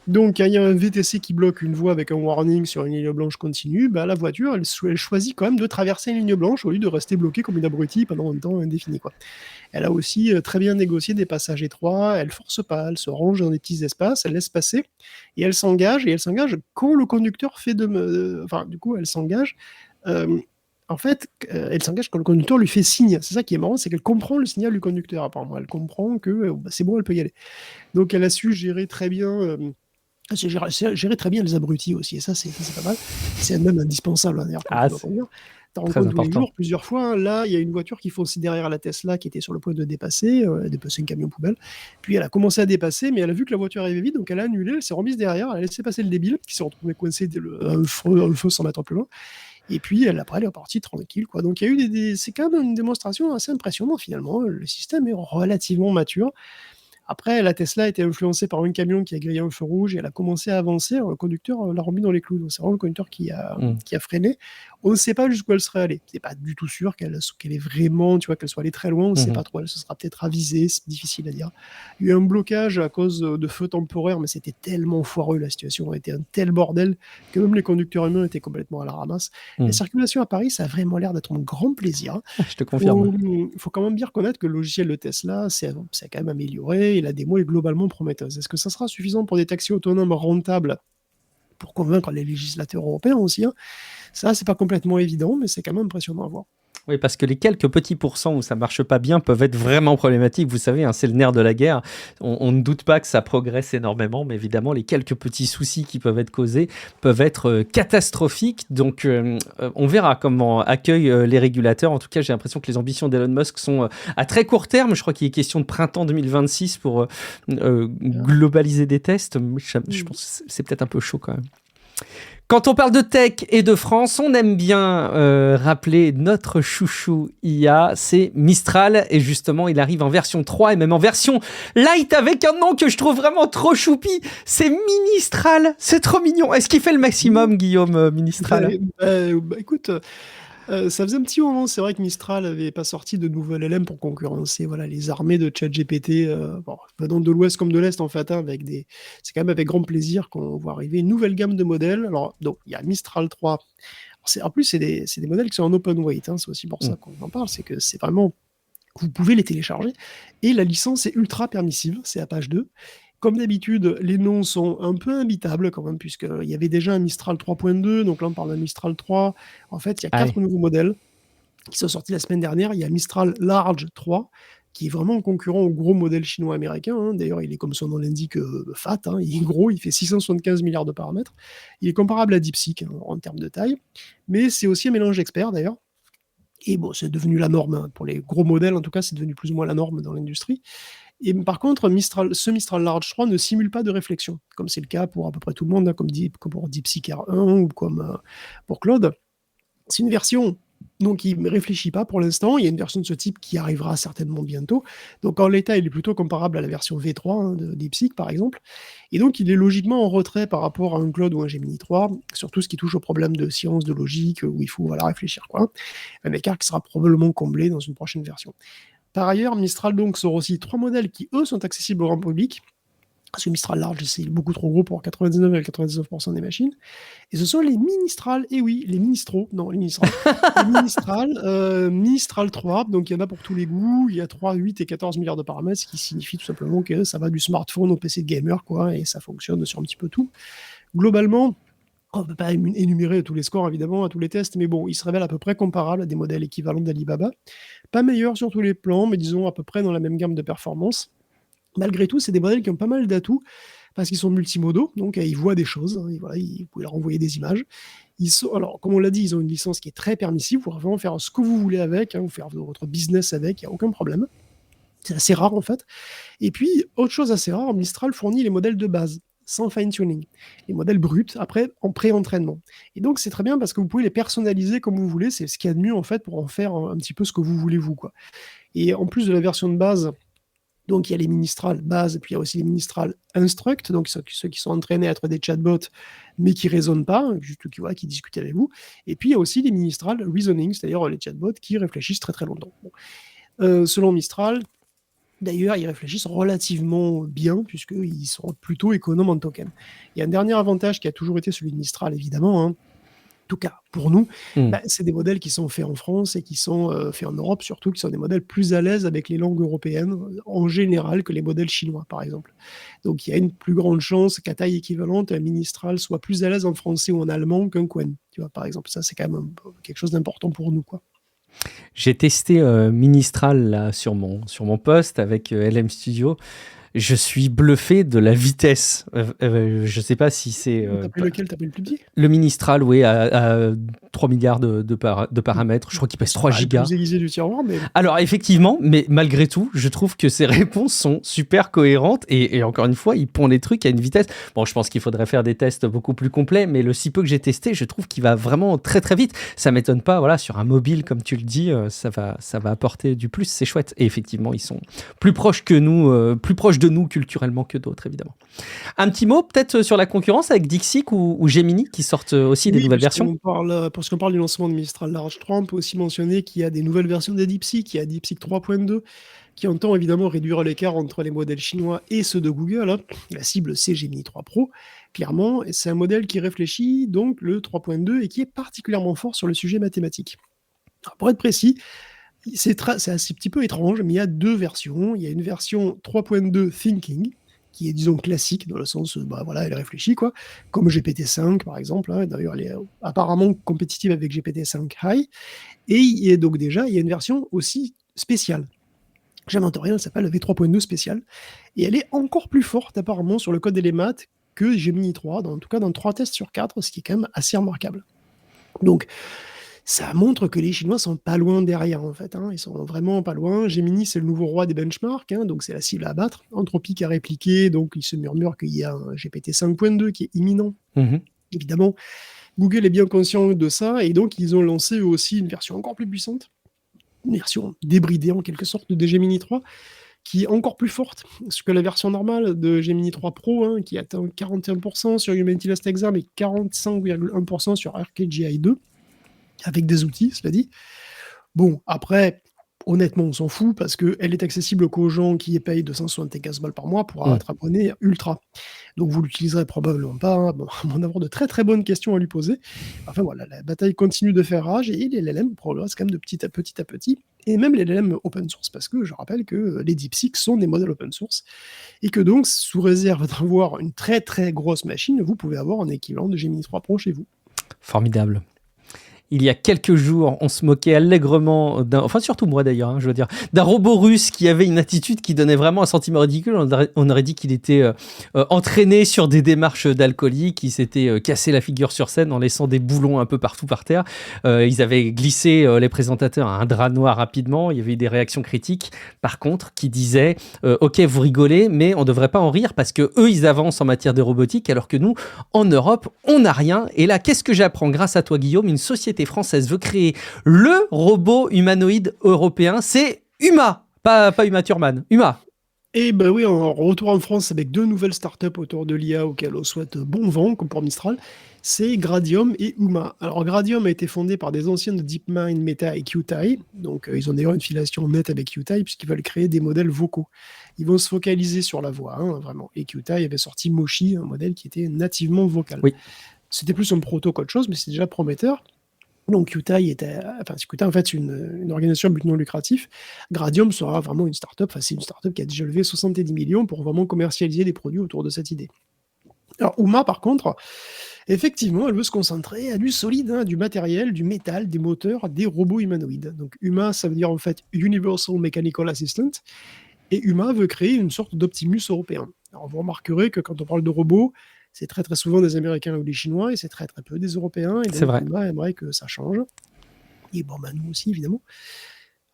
Donc, quand il y a un VTC qui bloque une voie avec un warning sur une ligne blanche continue, bah, la voiture, elle choisit quand même de traverser une ligne blanche au lieu de rester bloquée comme une abrutie pendant un temps indéfini, quoi. Elle a aussi très bien négocié des passages étroits, elle force pas, elle se range dans des petits espaces, elle laisse passer, et elle s'engage quand le conducteur fait enfin, du coup, elle s'engage euh, en fait, elle s'engage quand le conducteur lui fait signe. C'est ça qui est marrant, c'est qu'elle comprend le signal du conducteur, apparemment. Elle comprend que bah, c'est bon, elle peut y aller. Donc, elle a su gérer très bien, gérer très bien les abrutis aussi. Et ça, c'est pas mal. C'est même indispensable, hein, d'ailleurs, quand Ah, tu dois c'est conduire. Tu très rencontres tous les important. jours, plusieurs fois, hein. Là, il y a une voiture qui fonçait derrière la Tesla qui était sur le point de dépasser un camion poubelle. Puis elle a commencé à dépasser, mais elle a vu que la voiture arrivait vite, donc elle a annulé, elle s'est remise derrière, elle a laissé passer le débile, qui s'est retrouvé coincé un feu 100 mètres plus loin. Et puis après, elle est repartie tranquille, quoi. Donc il y a eu c'est quand même une démonstration assez impressionnante finalement. Le système est relativement mature. Après, la Tesla a été influencée par un camion qui a grillé un feu rouge et elle a commencé à avancer. Alors, le conducteur l'a remis dans les clous. Donc, c'est vraiment le conducteur Mm. qui a freiné. On ne sait pas jusqu'où elle serait allée. C'est pas du tout sûr qu'elle est vraiment, tu vois, qu'elle soit allée très loin. On ne sait Mhm. pas trop. Elle se sera peut-être avisée. C'est difficile à dire. Il y a eu un blocage à cause de feux temporaires, mais c'était tellement foireux. La situation a été un tel bordel que même les conducteurs humains étaient complètement à la ramasse. La Mm. circulation à Paris, ça a vraiment l'air d'être un grand plaisir. Je te confirme. Faut quand même bien reconnaître que le logiciel de Tesla s'est quand même amélioré et la démo est globalement prometteuse. Est-ce que ça sera suffisant pour des taxis autonomes rentables pour convaincre les législateurs européens aussi, hein? Ça, c'est pas complètement évident, mais c'est quand même impressionnant à voir. Oui, parce que les quelques petits pourcents où ça marche pas bien peuvent être vraiment problématiques. Vous savez, hein, c'est le nerf de la guerre. On ne doute pas que ça progresse énormément, mais évidemment, les quelques petits soucis qui peuvent être causés peuvent être catastrophiques. Donc, on verra comment accueillent les régulateurs. En tout cas, j'ai l'impression que les ambitions d'Elon Musk sont à très court terme. Je crois qu'il est question de printemps 2026 pour globaliser des tests. Je pense que c'est peut-être un peu chaud quand même. Quand on parle de tech et de France, on aime bien rappeler notre chouchou IA, c'est Mistral. Et justement, il arrive en version 3 et même en version light avec un nom que je trouve vraiment trop choupi. C'est Ministral. C'est trop mignon. Est-ce qu'il fait le maximum, Guillaume, Ministral? Écoute, ça faisait un petit moment, c'est vrai que Mistral n'avait pas sorti de nouvel LM pour concurrencer voilà, les armées de ChatGPT, bon, venant de l'ouest comme de l'est en fait, hein, c'est quand même avec grand plaisir qu'on voit arriver une nouvelle gamme de modèles. Alors, donc, il y a Mistral 3. Alors, en plus, c'est des modèles qui sont en open weight, hein, c'est aussi pour ça qu'on en parle, c'est que c'est vraiment, vous pouvez les télécharger, et la licence est ultra permissive, c'est à page 2. Comme d'habitude, les noms sont un peu imbitables quand même, puisqu'il y avait déjà un Mistral 3.2, donc là on parle d'un Mistral 3. En fait, il y a 4 nouveaux modèles qui sont sortis la semaine dernière. Il y a Mistral Large 3, qui est vraiment un concurrent au gros modèle chinois-américain, hein. D'ailleurs, il est comme son nom l'indique, fat, hein. Il est gros, il fait 675 milliards de paramètres. Il est comparable à DeepSeek, hein, en termes de taille, mais c'est aussi un mélange expert d'ailleurs. Et bon, c'est devenu la norme, hein. Pour les gros modèles, en tout cas, c'est devenu plus ou moins la norme dans l'industrie. Et par contre, ce Mistral Large 3 ne simule pas de réflexion, comme c'est le cas pour à peu près tout le monde, hein, comme pour DeepSeek R1 ou comme pour Claude. C'est une version donc il ne réfléchit pas pour l'instant. Il y a une version de ce type qui arrivera certainement bientôt. Donc en l'état, il est plutôt comparable à la version V3, hein, de DeepSeek par exemple. Et donc il est logiquement en retrait par rapport à un Claude ou un Gemini 3, sur tout ce qui touche au problème de science, de logique, où il faut voilà, réfléchir, quoi. Un écart qui sera probablement comblé dans une prochaine version. Par ailleurs, Mistral donc sort aussi 3 modèles qui, eux, sont accessibles au grand public. Parce que Mistral Large, c'est beaucoup trop gros pour 99,99% des machines. Et ce sont les Ministral, et oui, les Ministros, non, les Ministral. Les Ministral 3, donc il y en a pour tous les goûts. Il y a 3, 8 et 14 milliards de paramètres, ce qui signifie tout simplement que ça va du smartphone au PC de gamer, quoi, et ça fonctionne sur un petit peu tout. Globalement, on ne peut pas énumérer tous les scores, évidemment, à tous les tests, mais bon, ils se révèlent à peu près comparables à des modèles équivalents d'Alibaba. Pas meilleurs sur tous les plans, mais disons à peu près dans la même gamme de performance. Malgré tout, c'est des modèles qui ont pas mal d'atouts, parce qu'ils sont multimodaux, donc ils voient des choses, hein, et voilà, vous pouvez leur envoyer des images. Alors, comme on l'a dit, ils ont une licence qui est très permissive, vous pouvez vraiment faire ce que vous voulez avec, hein, vous faire votre business avec, il n'y a aucun problème. C'est assez rare en fait. Et puis, autre chose assez rare, Mistral fournit les modèles de base, sans fine-tuning. Les modèles bruts, après, en pré-entraînement. Et donc, c'est très bien parce que vous pouvez les personnaliser comme vous voulez. C'est ce qu'il y a de mieux, en fait, pour en faire un petit peu ce que vous voulez, vous, quoi. Et en plus de la version de base, donc il y a les Ministral base, et puis il y a aussi les Ministral Instruct, donc ceux qui sont entraînés à être des chatbots, mais qui ne raisonnent pas, juste qui discutent avec vous. Et puis il y a aussi les Ministral Reasoning, c'est-à-dire les chatbots qui réfléchissent très très longtemps. Bon. Selon Mistral, d'ailleurs, ils réfléchissent relativement bien, puisqu'ils sont plutôt économes en token. Il y a un dernier avantage qui a toujours été celui de Mistral, évidemment, hein. En tout cas, pour nous, c'est des modèles qui sont faits en France et qui sont faits en Europe, surtout, qui sont des modèles plus à l'aise avec les langues européennes, en général, que les modèles chinois, par exemple. Donc, il y a une plus grande chance qu'à taille équivalente, un Ministral soit plus à l'aise en français ou en allemand qu'un Qwen, tu vois, par exemple. Ça, c'est quand même quelque chose d'important pour nous, quoi. J'ai testé Ministral là, sur mon poste avec LM Studio. Je suis bluffé de la vitesse. Je sais pas si c'est... T'as pris lequel? T'as pris le plus petit? Le Ministral, oui, à 3 milliards de paramètres. Je crois qu'il pèse 3 gigas. C'est pas le plus aiguisé du tiroir, mais... Alors, effectivement, mais malgré tout, je trouve que ces réponses sont super cohérentes. Et encore une fois, il pond les trucs à une vitesse... Bon, je pense qu'il faudrait faire des tests beaucoup plus complets, mais le si peu que j'ai testé, je trouve qu'il va vraiment très très vite. Ça m'étonne pas, voilà, sur un mobile, comme tu le dis, ça va apporter du plus, c'est chouette. Et effectivement, ils sont plus proches que nous, plus proches de nous culturellement que d'autres, évidemment. Un petit mot peut-être sur la concurrence avec DeepSeek ou Gemini qui sortent aussi des nouvelles versions. Parce qu'on parle du lancement de Mistral Large 3, on peut aussi mentionner qu'il y a des nouvelles versions de DeepSeek. Il y a DeepSeek 3.2 qui entend évidemment réduire l'écart entre les modèles chinois et ceux de Google, hein. La cible, c'est Gemini 3 Pro, clairement. Et c'est un modèle qui réfléchit, donc le 3.2, et qui est particulièrement fort sur le sujet mathématique. Alors, pour être précis, c'est assez petit peu étrange, mais il y a deux versions. Il y a une version 3.2 Thinking, qui est, disons, classique, dans le sens, voilà, elle réfléchit, quoi, comme GPT-5, par exemple, hein. D'ailleurs, elle est apparemment compétitive avec GPT-5 High. Et donc, déjà, il y a une version aussi spéciale. J'invente rien, elle s'appelle V3.2 spéciale. Et elle est encore plus forte, apparemment, sur le code et les maths que Gemini 3, en tout cas dans 3 tests sur 4, ce qui est quand même assez remarquable. Donc, ça montre que les Chinois sont pas loin derrière, en fait, hein. Ils sont vraiment pas loin. Gemini, c'est le nouveau roi des benchmarks, hein, donc c'est la cible à abattre. Anthropic a répliqué, donc il se murmure qu'il y a un GPT 5.2 qui est imminent. Évidemment, Google est bien conscient de ça, et donc ils ont lancé eux aussi une version encore plus puissante, une version débridée en quelque sorte de Gemini 3, qui est encore plus forte que la version normale de Gemini 3 Pro, hein, qui atteint 41% sur Humanity Last Exam et 45,1% sur RKGI 2. Avec des outils, cela dit. Bon, après, honnêtement, on s'en fout parce qu'elle est accessible qu'aux gens qui payent 275 balles par mois pour être abonné ultra. Donc vous l'utiliserez probablement pas, hein, à moins d'avoir de très très bonnes questions à lui poser. Enfin voilà, la bataille continue de faire rage et les LLM progressent quand même de petit à petit. Et même les LLM open source, parce que je rappelle que les DeepSeek sont des modèles open source et que donc, sous réserve d'avoir une très très grosse machine, vous pouvez avoir un équivalent de Gemini 3 Pro chez vous. Formidable. Il y a quelques jours, on se moquait allègrement enfin surtout moi d'ailleurs, hein, je veux dire, d'un robot russe qui avait une attitude qui donnait vraiment un sentiment ridicule. On aurait dit qu'il était entraîné sur des démarches d'alcoolique, qu'il s'était cassé la figure sur scène en laissant des boulons un peu partout par terre. Ils avaient glissé les présentateurs à un drap noir rapidement. Il y avait eu des réactions critiques, par contre, qui disaient ok, vous rigolez, mais on ne devrait pas en rire parce que eux, ils avancent en matière de robotique, alors que nous, en Europe, on n'a rien. Et là, qu'est-ce que j'apprends grâce à toi, Guillaume? Une société française veut créer le robot humanoïde européen. C'est Uma, pas Uma Thurman, Uma. Et ben oui, on retour en France avec 2 nouvelles startups autour de l'IA auxquelles on souhaite bon vent, comme pour Mistral. C'est Gradium et Uma. Alors Gradium a été fondé par des anciens de DeepMind, Meta et QTI. Donc ils ont d'ailleurs une filiation nette avec QTI puisqu'ils veulent créer des modèles vocaux. Ils vont se focaliser sur la voix, hein, vraiment. Et QTI avait sorti Moshi, un modèle qui était nativement vocal. Oui. C'était plus un proto qu'autre chose, mais c'est déjà prometteur. Donc QTI QTI en fait c'est une organisation à but non lucratif. Gradium sera vraiment une startup, c'est une startup qui a déjà levé 70 millions pour vraiment commercialiser des produits autour de cette idée. Alors Uma par contre, effectivement, elle veut se concentrer à du solide, hein, du matériel, du métal, des moteurs, des robots humanoïdes. Donc Uma, ça veut dire en fait Universal Mechanical Assistant, et Uma veut créer une sorte d'Optimus européen. Alors, vous remarquerez que quand on parle de robots, c'est très très souvent des Américains ou des Chinois, et c'est très très peu des Européens, et C'est donc vrai. l'IMA aimerait que ça change. Et bon, bah, nous aussi, évidemment.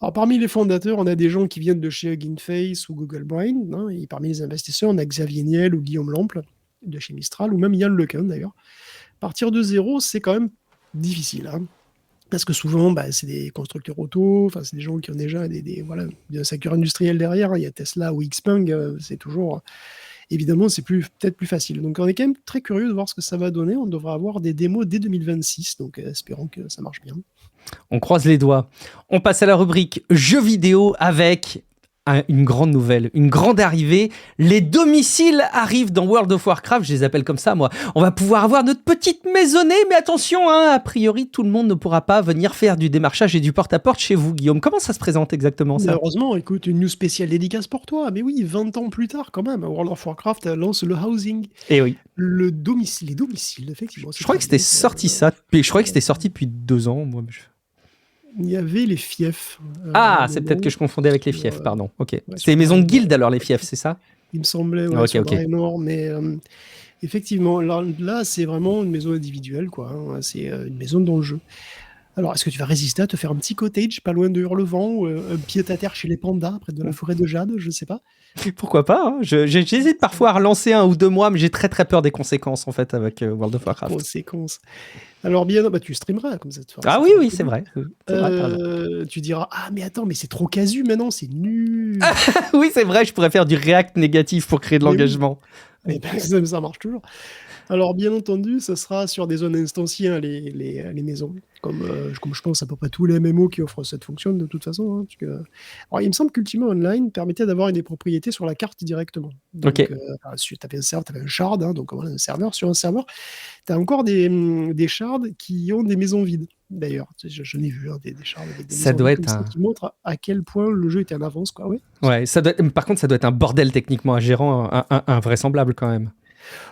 Alors, parmi les fondateurs, on a des gens qui viennent de chez Hugging Face ou Google Brain, hein, et parmi les investisseurs, on a Xavier Niel ou Guillaume Lample de chez Mistral, ou même Yann Lequin d'ailleurs. Partir de zéro, c'est quand même difficile, hein, parce que souvent, bah, c'est des constructeurs auto, enfin, c'est des gens qui ont déjà voilà, un secteur industriel derrière, hein. Il y a Tesla ou Xpeng, c'est toujours. Évidemment, c'est peut-être plus facile. Donc, on est quand même très curieux de voir ce que ça va donner. On devra avoir des démos dès 2026, donc espérons que ça marche bien. On croise les doigts. On passe à la rubrique jeux vidéo avec une grande nouvelle, une grande arrivée. Les domiciles arrivent dans World of Warcraft, je les appelle comme ça moi. On va pouvoir avoir notre petite maisonnée, mais attention, hein, a priori tout le monde ne pourra pas venir faire du démarchage et du porte-à-porte chez vous, Guillaume. Comment ça se présente exactement ça ? Heureusement, écoute, une news spéciale dédicace pour toi. Mais oui, 20 ans plus tard, quand même, World of Warcraft lance le housing. Eh oui. Les domiciles, effectivement. Je crois que c'était sorti ça. Je crois que c'était sorti depuis 2 ans. Moi. Il y avait les fiefs. C'est peut-être que je confondais avec les fiefs, pardon. Ok. Ouais, c'est les maisons de guilde alors, les fiefs, c'est ça ? Il me semblait, ouais, Ok, sur ok. Draenor, mais effectivement, là c'est vraiment une maison individuelle, quoi, hein. C'est une maison dans le jeu. Alors, est-ce que tu vas résister à te faire un petit cottage pas loin de Hurlevent, ou un pied-à-terre chez les pandas, près de la forêt de Jade, je sais pas. Pourquoi pas, hein. J'hésite parfois à relancer 1 ou 2 mois, mais j'ai très très peur des conséquences en fait avec World of Warcraft. Conséquence. Alors bien, bah, tu streameras comme ça. Ah oui, c'est vrai. C'est vrai, tu diras, ah mais attends, mais c'est trop casu maintenant, c'est nul. oui, c'est vrai, je pourrais faire du React négatif pour créer de Mais l'engagement. oui. Mais ça marche toujours. Alors, bien entendu, ça sera sur des zones instanciées, hein, les maisons. Comme je pense à peu près tous les MMO qui offrent cette fonction, de toute façon, hein, parce que. Alors, il me semble qu'Ultima Online permettait d'avoir des propriétés sur la carte directement. Donc, Ok. tu avais un shard, hein, donc voilà, un serveur. Sur un serveur, tu as encore des shards qui ont des maisons vides. D'ailleurs, je l'ai vu, hein, des shards avec des Ça maisons doit vides être comme ça, qui montrent à quel point le jeu était en avance, quoi. Ouais. Ouais, par contre, ça doit être un bordel techniquement à gérant, invraisemblable quand même.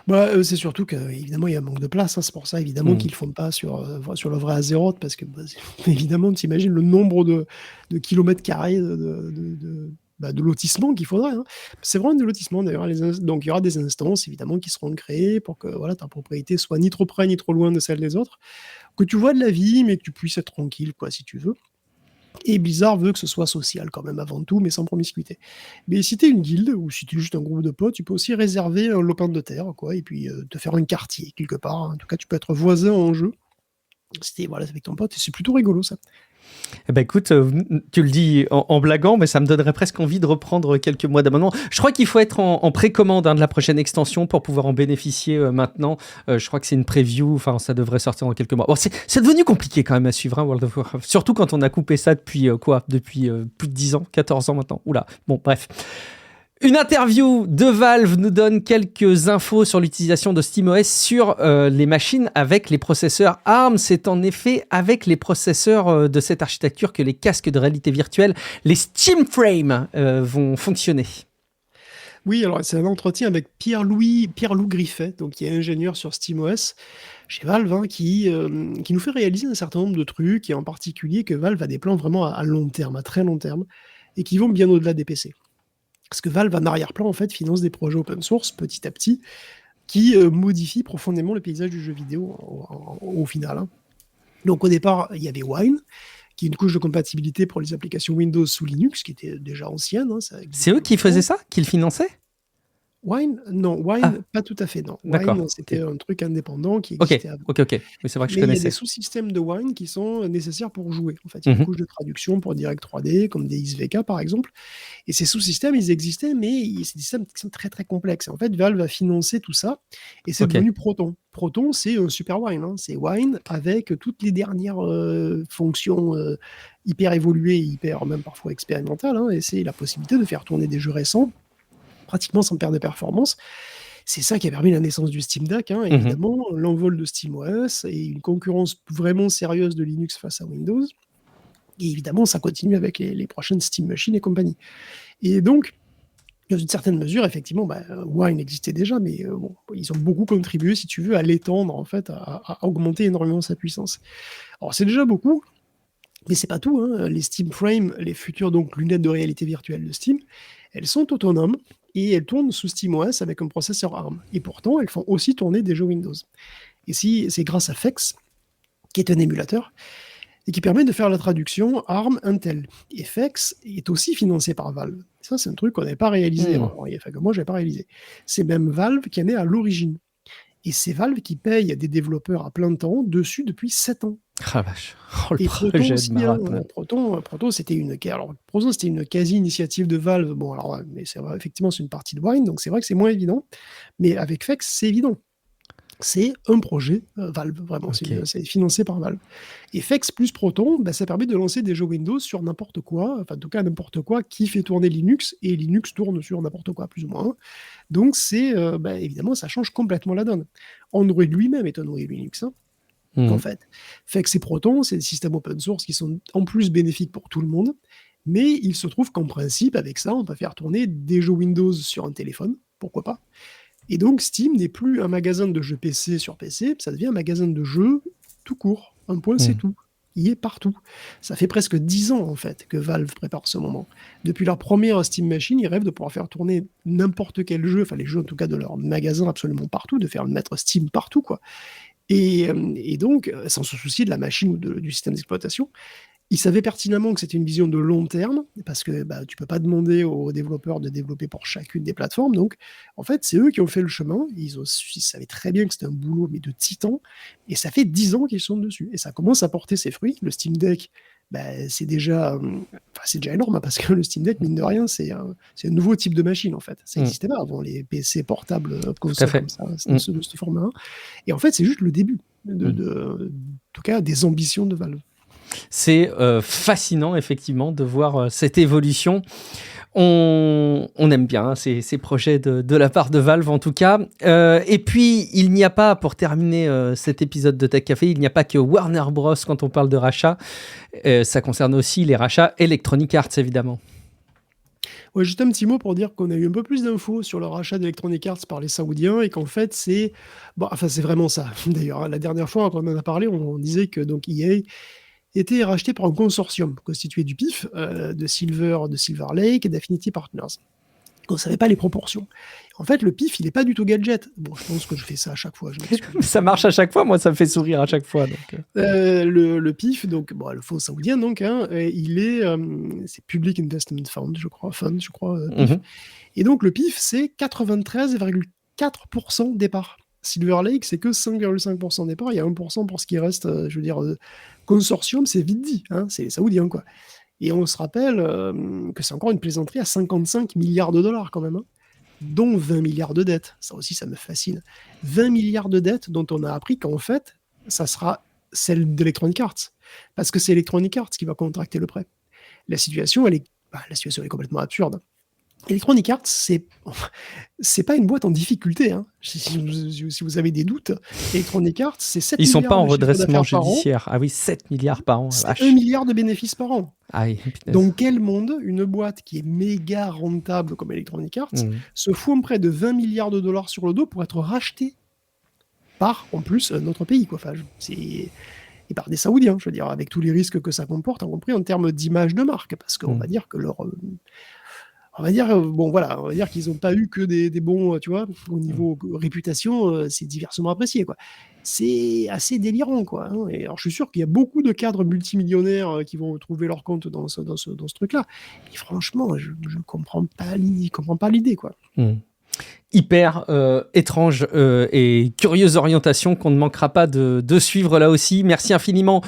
Bah, c'est surtout qu'évidemment, il y a un manque de place, hein. C'est pour ça, évidemment, qu'ils le font pas sur le vrai Azeroth, parce que, bah, évidemment, tu imagines le nombre de kilomètres carrés de lotissement qu'il faudrait, hein. C'est vraiment des lotissements, d'ailleurs. Donc, il y aura des instances, évidemment, qui seront créées pour que voilà, ta propriété soit ni trop près ni trop loin de celle des autres, que tu vois de la vie, mais que tu puisses être tranquille, quoi, si tu veux. Et Blizzard veut que ce soit social quand même avant tout, mais sans promiscuité. Mais si t'es une guilde, ou si t'es juste un groupe de potes, tu peux aussi réserver un lopin de terre, quoi, et puis te faire un quartier quelque part. En tout cas, tu peux être voisin en jeu. C'était voilà, avec ton pote, et c'est plutôt rigolo ça. Eh ben écoute, tu le dis en blaguant, mais ça me donnerait presque envie de reprendre quelques mois d'abonnement. Je crois qu'il faut être en précommande de la prochaine extension pour pouvoir en bénéficier maintenant. Je crois que c'est une preview, enfin ça devrait sortir dans quelques mois. Bon, c'est devenu compliqué quand même à suivre, hein, World of Warcraft. Surtout quand on a coupé ça depuis Depuis plus de 10 ans, 14 ans maintenant. Oula, bon bref. Une interview de Valve nous donne quelques infos sur l'utilisation de SteamOS sur les machines avec les processeurs ARM. C'est en effet avec les processeurs de cette architecture que les casques de réalité virtuelle, les Steam Frame, vont fonctionner. Oui, alors c'est un entretien avec Pierre-Loup Griffet, donc qui est ingénieur sur SteamOS chez Valve, hein, qui nous fait réaliser un certain nombre de trucs, et en particulier que Valve a des plans vraiment à long terme, à très long terme, et qui vont bien au-delà des PC. Parce que Valve, en arrière-plan, en fait, finance des projets open source petit à petit qui modifient profondément le paysage du jeu vidéo au final, hein. Donc au départ, il y avait Wine, qui est une couche de compatibilité pour les applications Windows sous Linux, qui était déjà ancienne, hein, C'est eux qui faisaient ça, qui le finançaient ? Wine, non, Wine, pas tout à fait, non. D'accord, Wine, c'était un truc indépendant qui Ok, existait avant. ok. Oui, c'est vrai que je Mais il y a connaissais. des sous-systèmes de Wine qui sont nécessaires pour jouer. En fait, il y a une couche de traduction pour Direct 3D, comme des XVK par exemple. Et ces sous-systèmes, ils existaient, mais c'est des systèmes qui sont très très complexes. En fait, Valve a financé tout ça, et c'est devenu Proton. Proton, c'est un super Wine, hein. C'est Wine avec toutes les dernières fonctions hyper évoluées, hyper même parfois expérimentales, hein, et c'est la possibilité de faire tourner des jeux récents pratiquement sans perdre de performance. C'est ça qui a permis la naissance du Steam Deck, hein, évidemment, l'envol de SteamOS et une concurrence vraiment sérieuse de Linux face à Windows. Et évidemment, ça continue avec les prochaines Steam Machines et compagnie. Et donc, dans une certaine mesure, effectivement, Wine existait déjà, mais bon, ils ont beaucoup contribué, si tu veux, à l'étendre, en fait, à augmenter énormément sa puissance. Alors, c'est déjà beaucoup, mais c'est pas tout, hein. Les Steam Frame, les futures donc lunettes de réalité virtuelle de Steam, elles sont autonomes. et elles tournent sous SteamOS avec un processeur ARM. Et pourtant, elles font aussi tourner des jeux Windows. Et si c'est grâce à Fex, qui est un émulateur, et qui permet de faire la traduction ARM Intel. Et Fex est aussi financé par Valve. Ça, c'est un truc qu'on n'avait pas réalisé. Enfin, que moi, je n'avais pas réalisé. C'est même Valve qui en est à l'origine. Et c'est Valve qui paye des développeurs à plein temps dessus depuis 7 ans. Ah vache. Oh, le Et projet Proton de aussi, marathon. Proton, c'était une quasi-initiative de Valve. Bon, alors, mais c'est vrai, effectivement, c'est une partie de Wine, donc c'est vrai que c'est moins évident. Mais avec Fex, c'est évident. C'est un projet Valve, vraiment. Ok. C'est financé par Valve. Et Fex plus Proton, ça permet de lancer des jeux Windows sur n'importe quoi, enfin, en tout cas, n'importe quoi qui fait tourner Linux, et Linux tourne sur n'importe quoi, plus ou moins. Donc, évidemment, ça change complètement la donne. Android lui-même est un noyau Linux, en fait. Fex et Proton, c'est des systèmes open source qui sont en plus bénéfiques pour tout le monde, mais il se trouve qu'en principe, avec ça, on peut faire tourner des jeux Windows sur un téléphone, pourquoi pas. Et donc, Steam n'est plus un magasin de jeux PC sur PC, ça devient un magasin de jeux tout court. Un point, c'est tout. Il est partout. Ça fait presque 10 ans, en fait, que Valve prépare ce moment. Depuis leur première Steam Machine, ils rêvent de pouvoir faire tourner n'importe quel jeu, enfin les jeux en tout cas de leur magasin absolument partout, de faire mettre Steam partout, quoi. Et donc, sans se soucier de la machine ou du système d'exploitation, ils savaient pertinemment que c'était une vision de long terme, parce que tu peux pas demander aux développeurs de développer pour chacune des plateformes. Donc, en fait, c'est eux qui ont fait le chemin. Ils savaient très bien que c'était un boulot, mais de titan. Et ça fait 10 ans qu'ils sont dessus. Et ça commence à porter ses fruits. Le Steam Deck, c'est déjà énorme, parce que le Steam Deck, mine de rien, c'est un nouveau type de machine, en fait. Ça n'existait pas avant, les PC portables, consoles comme ça, de ce format. Et en fait, c'est juste le début, en tout cas, des ambitions de Valve. C'est fascinant, effectivement, de voir cette évolution. On aime bien ces projets de la part de Valve, en tout cas. Et puis, il n'y a pas, pour terminer cet épisode de Tech Café, il n'y a pas que Warner Bros. Quand on parle de rachat. Ça concerne aussi les rachats Electronic Arts, évidemment. Ouais, juste un petit mot pour dire qu'on a eu un peu plus d'infos sur le rachat d'Electronic Arts par les Saoudiens, et qu'en fait, c'est vraiment ça. D'ailleurs, la dernière fois, quand on en a parlé, on disait que donc EA était racheté par un consortium constitué du PIF, de Silver Lake et d'Affinity Partners. On ne savait pas les proportions. En fait, le PIF, il n'est pas du tout gadget. Bon, je pense que je fais ça à chaque fois. Ça marche à chaque fois, moi, ça me fait sourire à chaque fois. Donc. Le PIF, donc, le fonds saoudien, donc, il est, c'est Public Investment Fund, je crois, PIF. Et donc, le PIF, c'est 93,4% départ. Silver Lake, c'est que 5,5% départ. Il y a 1% pour ce qui reste, consortium, c'est vite dit, c'est les Saoudiens, quoi. Et on se rappelle que c'est encore une plaisanterie à 55 milliards de dollars, quand même, dont 20 milliards de dettes. Ça aussi, ça me fascine. 20 milliards de dettes dont on a appris qu'en fait, ça sera celle d'Electronic Arts. Parce que c'est Electronic Arts qui va contracter le prêt. La situation, elle est complètement absurde. Electronic Arts, c'est pas une boîte en difficulté. Si vous avez des doutes, Electronic Arts, c'est 7 milliards. Ils sont pas en redressement de judiciaire. Ah oui, 7 milliards par an. C'est 1 milliard de bénéfices par an. Ah oui, dans quel monde une boîte qui est méga rentable comme Electronic Arts se fout un prêt de 20 milliards de dollars sur le dos pour être rachetée par, en plus, notre pays, quoi. Enfin, et par des Saoudiens, je veux dire, avec tous les risques que ça comporte, y compris en termes d'image de marque, parce qu'on va dire que on va dire qu'ils n'ont pas eu que des bons, tu vois, au niveau réputation, c'est diversement apprécié, quoi. C'est assez délirant, quoi. Et alors, je suis sûr qu'il y a beaucoup de cadres multimillionnaires qui vont trouver leur compte dans ce truc-là. Et franchement, je ne comprends pas l'idée, quoi. Hyper étrange et curieuse orientation qu'on ne manquera pas de suivre là aussi. Merci infiniment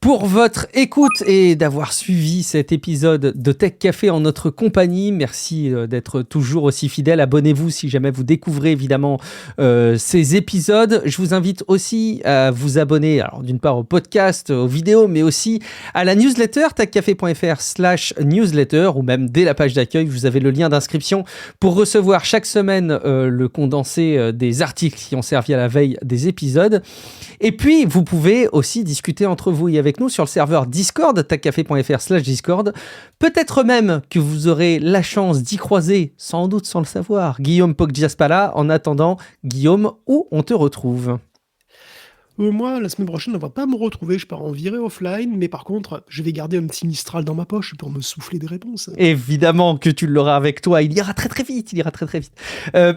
pour votre écoute et d'avoir suivi cet épisode de Tech Café en notre compagnie. Merci d'être toujours aussi fidèle. Abonnez-vous si jamais vous découvrez évidemment ces épisodes. Je vous invite aussi à vous abonner, alors d'une part au podcast, aux vidéos, mais aussi à la newsletter techcafé.fr/newsletter, ou même dès la page d'accueil, vous avez le lien d'inscription pour recevoir chaque semaine le condensé des articles qui ont servi à la veille des épisodes. Et puis, vous pouvez aussi discuter entre vous et avec nous sur le serveur Discord, techcafé.fr/Discord. Peut-être même que vous aurez la chance d'y croiser, sans doute sans le savoir, Guillaume Poggiaspala. En attendant, Guillaume, où on te retrouve ? Moi, la semaine prochaine, on va pas me retrouver, je pars en virée offline, mais par contre, je vais garder un petit Mistral dans ma poche pour me souffler des réponses. Évidemment que tu l'auras avec toi, il ira très très vite,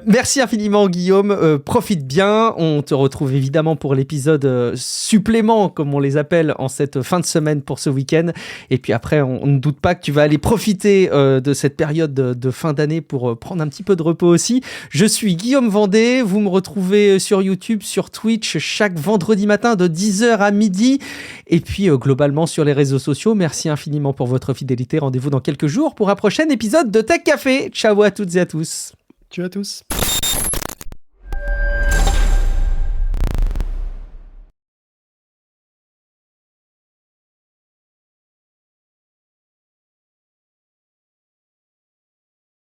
merci infiniment Guillaume, profite bien, on te retrouve évidemment pour l'épisode supplément, comme on les appelle, en cette fin de semaine pour ce week-end, et puis après, on ne doute pas que tu vas aller profiter de cette période de fin d'année pour prendre un petit peu de repos aussi. Je suis Guillaume Vendée, vous me retrouvez sur YouTube, sur Twitch, chaque vendredi matin de 10h à midi, et puis globalement sur les réseaux sociaux. Merci infiniment pour votre fidélité. Rendez-vous dans quelques jours pour un prochain épisode de Tech Café. Ciao à toutes et à tous. Ciao à tous.